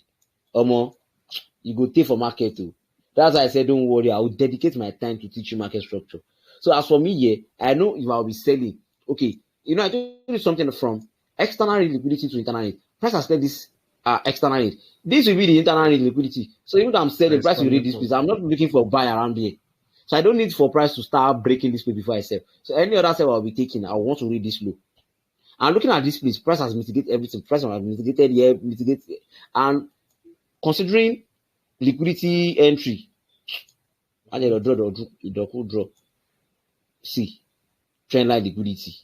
you go take for market too. That's why I said, don't worry, I will dedicate my time to teach you market structure. So as for me here, I know if I'll be selling, okay, I do something from external liquidity to internal. Price has said this external. This will be the internal liquidity. So even though I'm selling, price will read this place. I'm not looking for buy around here. So I don't need for price to start breaking this place before I sell. So any other sell I'll be taking, I want to read this low. And looking at this place, price has mitigated everything. Price has mitigated here, mitigated, and considering liquidity entry, and then draw. See, trend line liquidity.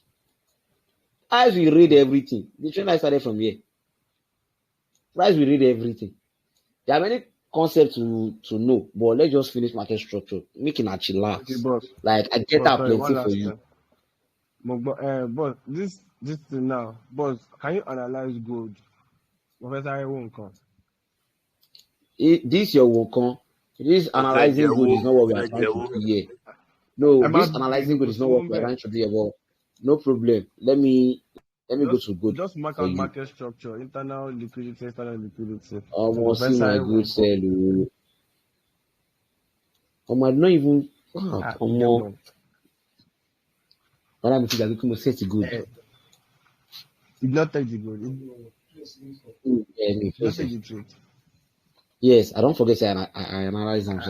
As we read everything, the trend line started from here. Price we read everything. There are many concepts to know, but let's just finish market structure. Making a chillax. Okay, boss. Like I get Boss, out sorry, one plenty for last you. time. Boss, this thing now, boss, can you analyze gold? Professor, I won't come. This your Wokon. This analyzing good is not what we are trying to do here. No, this analyzing good is not what we are trying to do here. But no problem. Let me go to good Just mark for out you. market structure, internal liquidity, external liquidity. See my good sell. I don't even. But I'm going to set it good. Did not take the gold. Did not take the trade. Yes, I don't forget I analyze them.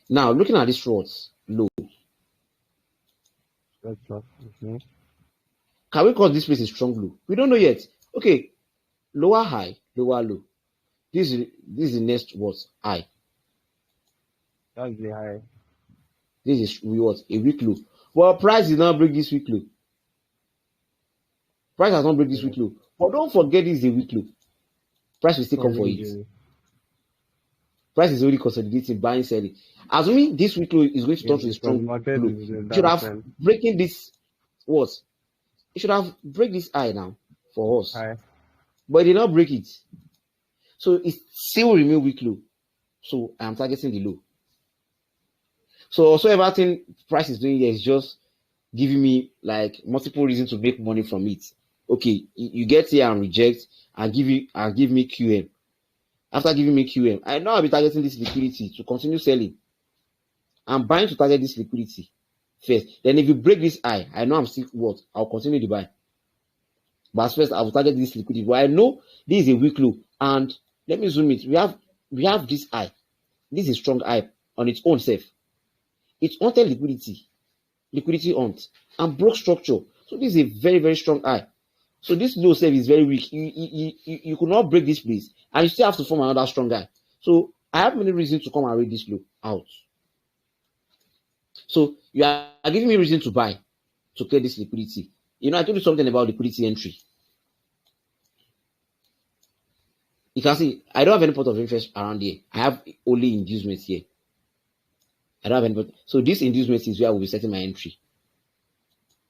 Now looking at this shorts low. Okay. Can we call this place a strong low? We don't know yet. Okay, lower high, lower low. This is the next what? High. That's the high. This is what? A weak low. Well, price did not break this week low. Price has not break this week low. But don't forget this is a week low. Price will still come for it. Price is already consolidating, buying, selling. Assuming this week low is going to turn to a because strong market low, is in you should have downtrend. breaking this what? It should have break this high now for us, High. but it did not break it, so it still remain weak low. So I am targeting the low. So also everything price is doing here is just giving me like multiple reasons to make money from it. Okay, you get here and reject and give me QM. After giving me QM, I know I'll be targeting this liquidity to continue selling. I'm buying to target this liquidity first. Then if you break this high, I know I'm still what? I'll continue to buy. But first, I will target this liquidity. But I know this is a weak low. And let me zoom it. We have this high. This is a strong high on its own self. It's haunted liquidity hunt, and broke structure. So this is a very, very strong high. So this low self is very weak. You could not break this place, and you still have to form another strong high. So I have many reasons to come and read this low out. So you are giving me reason to buy to clear this liquidity. You know, I told you something about liquidity entry. You can see I don't have any point of interest around here. I have only inducements here. I don't have any point. So this inducement is where I will be setting my entry.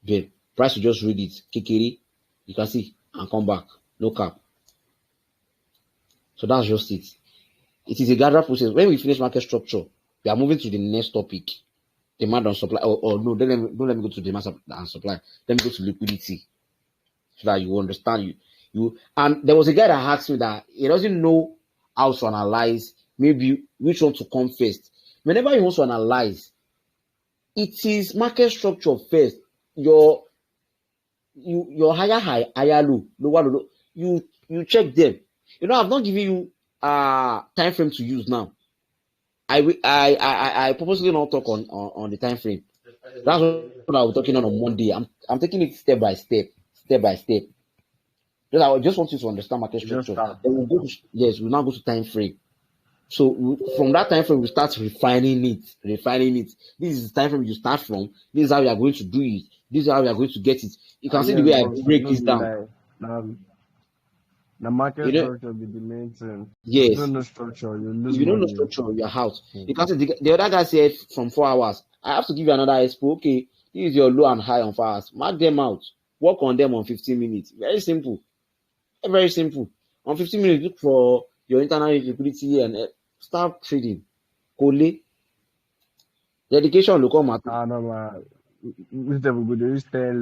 Then price will just read it. Kikiri, you can see, and come back. No cap. So that's just it. It is a gather process. When we finish market structure, we are moving to the next topic. Demand and supply. Or no, don't let me go to demand and supply. Let me go to liquidity. So that you understand you and there was a guy that asked me that he doesn't know how to analyze maybe which one to come first. Whenever you want to analyze, it is market structure first. Your higher low, lower low. You check them. You know, I've not given you time frame to use now. I purposely not talk on the time frame. That's what I was talking on Monday. I'm taking it step by step. I just want you to understand market structure. Then we'll now go to time frame. So from that time frame, we start refining it. This is the time frame you start from. This is how you are going to do it. This is how you are going to get it. You can see the way I break this down. The market structure be the main thing. Yes. If you don't know structure, you lose. If you don't know structure, you're out. You can see the other guy said from 4 hours. I have to give you another expo. Okay, this is your low and high on 4 hours. Mark them out. Work on them on 15 minutes. Very simple. Very simple. On 15 minutes, look for your internal liquidity and start trading. Kole. Dedication will come at.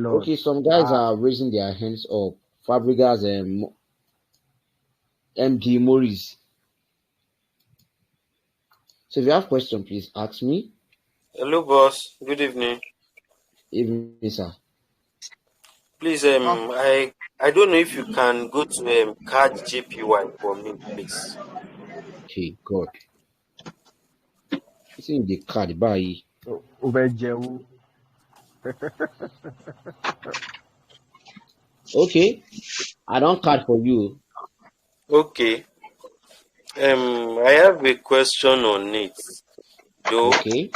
Okay, some guys are raising their hands up. Fabregas and MD Morris. So if you have questions, please ask me. Hello, boss. Good evening. Evening, sir. Please, I don't know if you can go to card JPY for me, please. Okay, God. It's in the card, bye. Okay, I don't card for you. Okay. I have a question on it. Though, okay.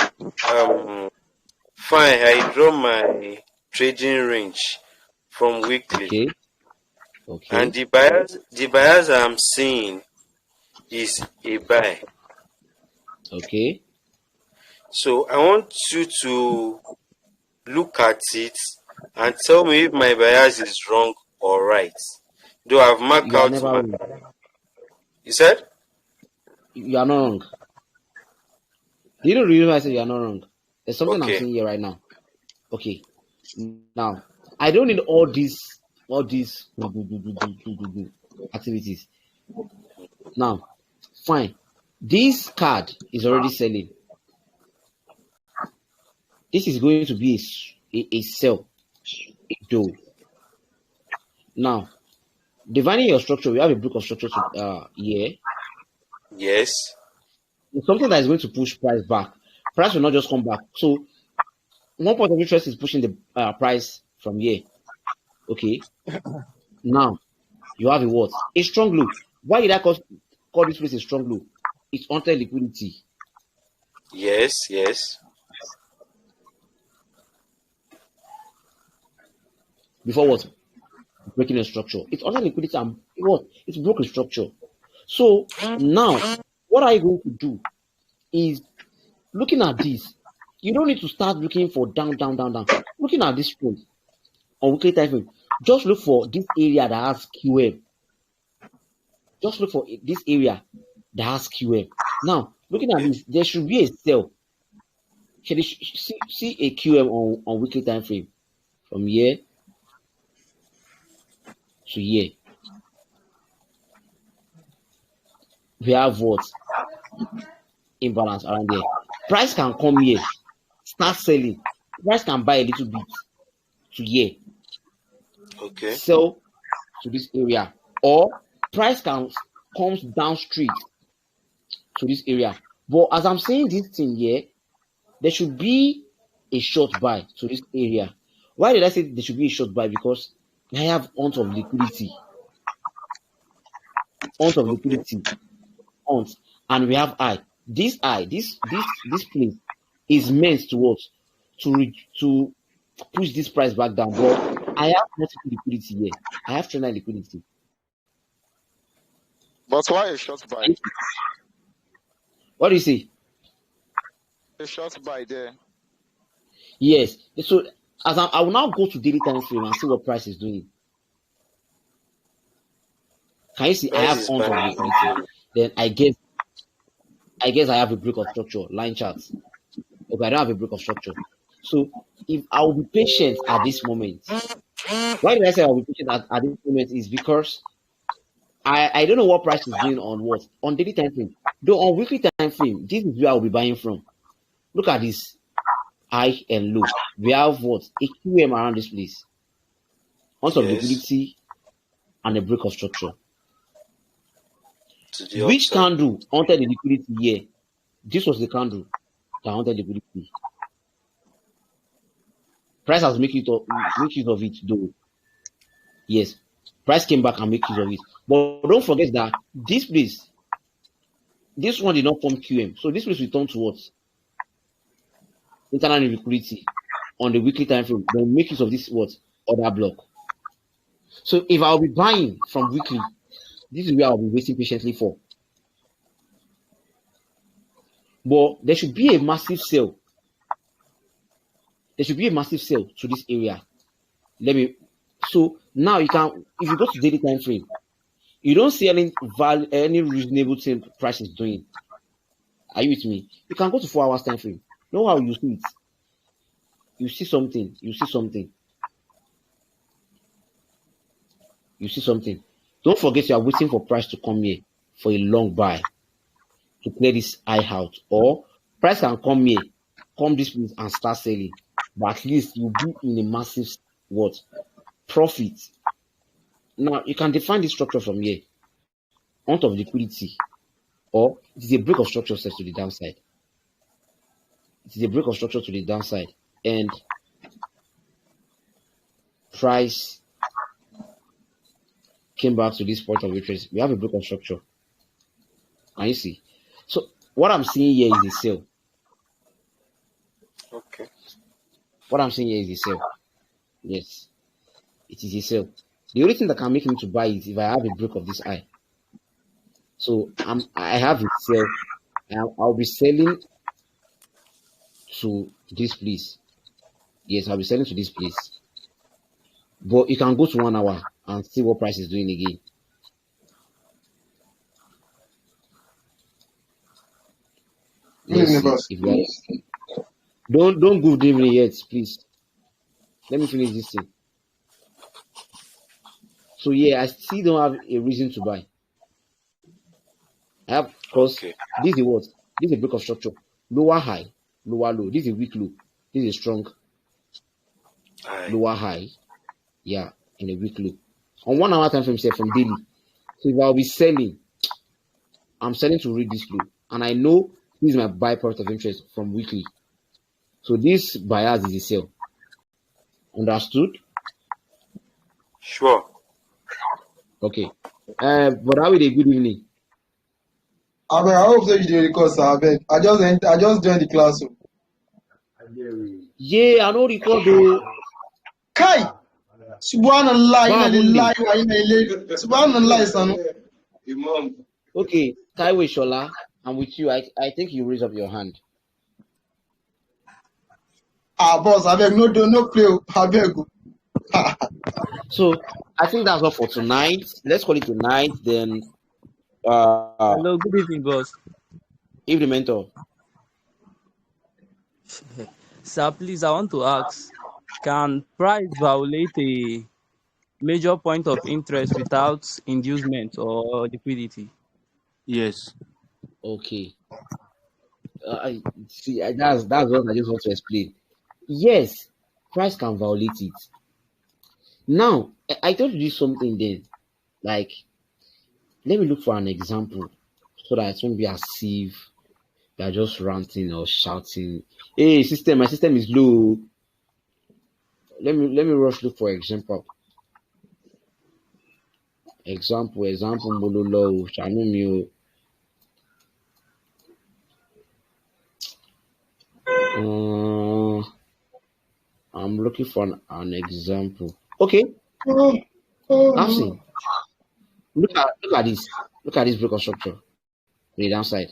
Fine. I draw my trading range from weekly. Okay. And the buyers I'm seeing is a buy. Okay. So I want you to look at it and tell me if my bias is wrong or right. Though I've marked out my. Wrong. You said? You are not wrong. Do you know the reason why I said you are not wrong? There's something I'm seeing here right now. Okay. Now, I don't need all these activities. Now, fine. This card is already selling. This is going to be a sell. Though. Now, dividing your structure, we have a block of structure here. Yes. It's something that is going to push price back. Price will not just come back. So, one point of interest is pushing the price from here. Okay. Now, you have a what? A strong low. Why did I call this place a strong low? It's under liquidity. Yes. Before what? Breaking the structure. It's under liquidity and what? It's broken structure. So now, what are you going to do is looking at this. You don't need to start looking for down. Looking at this point on weekly time frame, just look for this area that has QM. Just look for this area that has QM. Now, looking at this, there should be a sell. Should you see a QM on weekly time frame from here to here? We have what? Imbalance around there. Price can come here, start selling. Price can buy a little bit to here. Okay. Sell to this area. Or price can comes down straight to this area. But as I'm saying this thing here, there should be a short buy to this area. Why did I say there should be a short buy? Because I have ounce of liquidity. And we have I. This place is meant to what? To push this price back down. But I have multiple liquidity here. I have trader liquidity. But why a short buy? What do you say? A short buy there. Yes. So as I will now go to daily time frame and see what price is doing. Can you see? I have ounce of liquidity. Then I guess I have a break of structure, line charts. Okay, I don't have a break of structure. So if I will be patient at this moment, why did I say I will be patient at this moment is because I don't know what price is doing on what? On daily time frame. Though on weekly time frame, this is where I will be buying from. Look at this. High and low. We have what? A QM around this place. Ounce of liquidity and a break of structure. Which candle entered the liquidity here? This was the candle that entered the liquidity. Price has make use of it though. Yes. Price came back and make use of it. But don't forget that this place, this one did not form QM. So this place returned to what? Internal liquidity on the weekly time frame. Then make use of this what? Other block. So if I'll be buying from weekly, this is where I'll be waiting patiently for. But there should be a massive sale. There should be a massive sale to this area. So now you can, if you go to daily time frame, you don't see any reasonable thing price is doing. Are you with me? You can go to 4 hours time frame. Know how you see it. You see something. Don't forget you are waiting for price to come here for a long buy to clear this eye out. Or price can come here, come this place and start selling. But at least you'll be in a massive what? Profit. Now you can define this structure from here. Amount of liquidity. Or it is a break of structure set to the downside. And price came back to this point of interest. We have a break of structure. And you see. So what I'm seeing here is a sell. Okay. What I'm seeing here is a sell. Yes. It is a sell. The only thing that can make me to buy is if I have a break of this eye. So I have a sell. And I'll be selling to this place. Yes, I'll be selling to this place. But you can go to 1 hour and see what price is doing again. Let's see if you are, don't go dreaming yet, please. Let me finish this thing. So yeah, I still don't have a reason to buy. I have because this is what? This is a break of structure. Lower high, lower low. This is a weak low. This is a strong lower high. Yeah, in a weak low. On 1 hour time frame, say from daily. So if I'll be selling, I'm selling to read this low. And I know this is my buy point of interest from weekly. So this bias is a sell. Understood? Sure. Okay. But how will they good evening? I hope that you did record, sir. I just joined the class. Yeah, I know record though. Kai! Subhanallah, Subhanallah, son. Okay, Kaiwe Shola I'm with you. I think you raise up your hand. Boss, I beg, no play. I beg. So I think that's all for tonight. Let's call it tonight. Then Hello, good evening, boss. evening mentor. Sir, please, I want to ask, can price violate a major point of interest without inducement or liquidity? Yes. Okay. I see. That's what I just want to explain. Yes, price can violate it. Now, I told you something then. Like, let me look for an example so that it won't be as if they're just ranting or shouting. Hey, system, my system is low. Let me rush look for example. Example, molo low. Shanu I'm looking for an example. Okay, I've seen. Look at this. Look at this break of structure on the downside.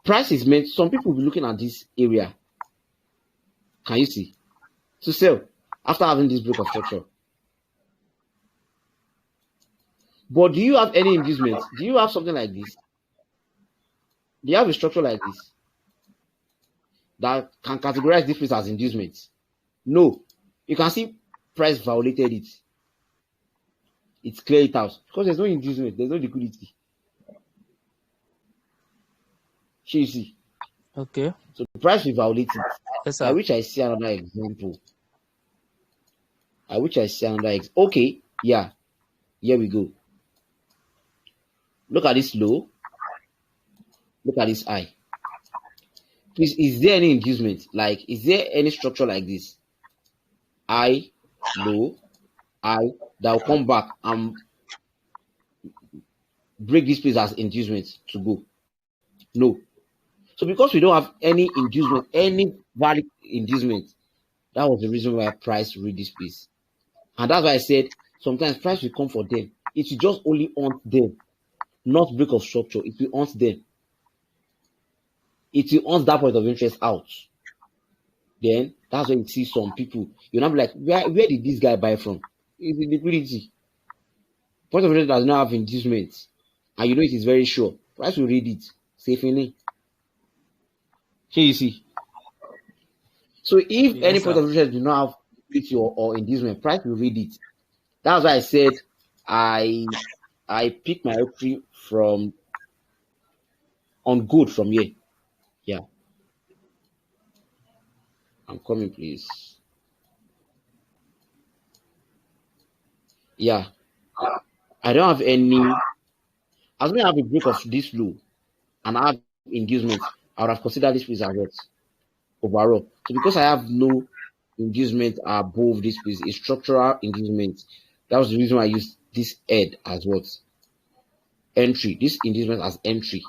Price is meant. Some people will be looking at this area. Can you see? To sell after having this break of structure. But do you have any inducement? Do you have something like this? Do you have a structure like this that can categorize this place as inducement? No. You can see price violated it. It's clear it out because there's no inducement, there's no liquidity. You see. Okay. So the price will violate it. Yes, sir. I wish I see another example. Okay, yeah. Here we go. Look at this low. Look at this high. Please, is there any inducement? Like, is there any structure like this? High, low, high, that will come back and break this place as inducement to go? No. So because we don't have any inducement, any valid inducement, that was the reason why price read this place. And that's why I said sometimes price will come for them. It will just only haunt them, not break of structure. It will haunt them. It will haunt that point of interest out. Then that's when you see some people. You'll not be like, where did this guy buy from? It's the liquidity. Point of interest does not have inducement. And you know it is very sure. Price will read it. Safely. Here you see. So if Yes, any sir. point of interest do not have liquidity or inducement, price will read it. That's why I said I pick my entry from on good from here. Yeah. I'm coming, please. Yeah. I don't have any. As long as I have a break of this low and I have inducement, I would have considered this place as what? Overall. So because I have no inducement above this place, a structural inducement, that was the reason why I used this head as what? Entry. This inducement as entry.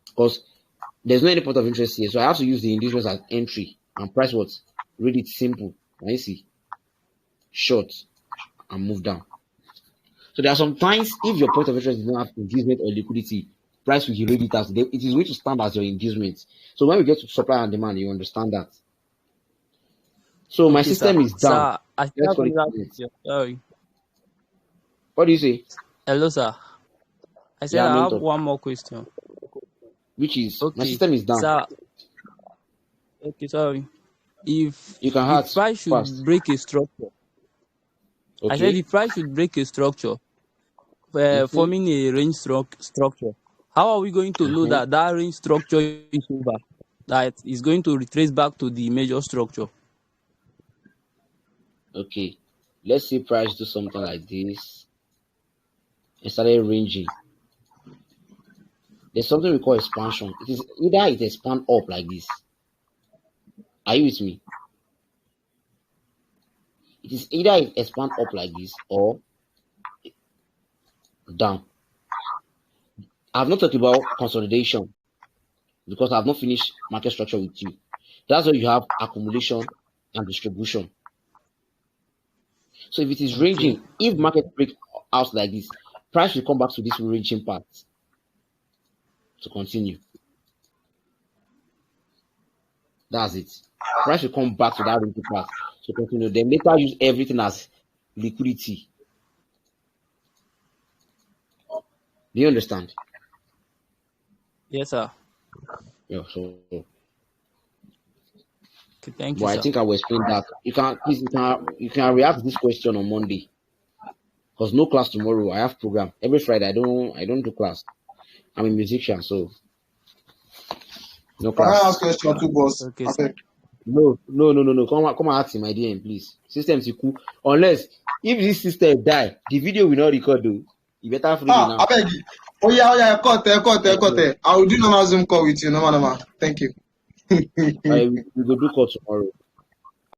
Because there's no any point of interest here. So I have to use the inducement as entry and price what? Read it simple. Can you see? Short and move down. So there are some times if your point of interest does not have inducement or liquidity, price will read it as it is going to stand as your inducement. So when we get to supply and demand, you understand that. So my Okay, system sir. is down. Sir, I still Let's have call it another minutes. question. Sorry. What do you say? Hello, sir. I said Yeah, I have mentor. one more question. Which is my Okay, system is down. sir. Okay, sorry. If You can the ask price should fast. break a structure, I said the Okay. price should break a structure, Mm-hmm. forming a range structure. How are we going to know Uh-huh. that that range structure is over? That is going to retrace back to the major structure? Okay. Let's see price do something like this. It started ranging. There's something we call expansion. It is either it expand up like this. Are you with me? It is either it expand up like this or down. I've not talked about consolidation because I've not finished market structure with you. That's why you have accumulation and distribution. So if it is Okay. ranging, if market break out like this, price will come back to this ranging part to continue. That's it. Price will come back to that risky part. So continue. Then later use everything as liquidity. Do you understand? Yes, sir. Yeah. So, Okay, thank but you, I sir. think I will explain that. You can react to this question on Monday. Because no class tomorrow. I have program every Friday. I don't do class. I'm a musician, so no Can I class. ask question too, boss? Okay, I sir. beg. No. Come and ask in my DM, please. System is cool. Unless if this system die, the video will not record though. You better free me I now. beg you. Oh yeah, cut. I will do normal Zoom call with you, normal. Thank you. We will do call tomorrow.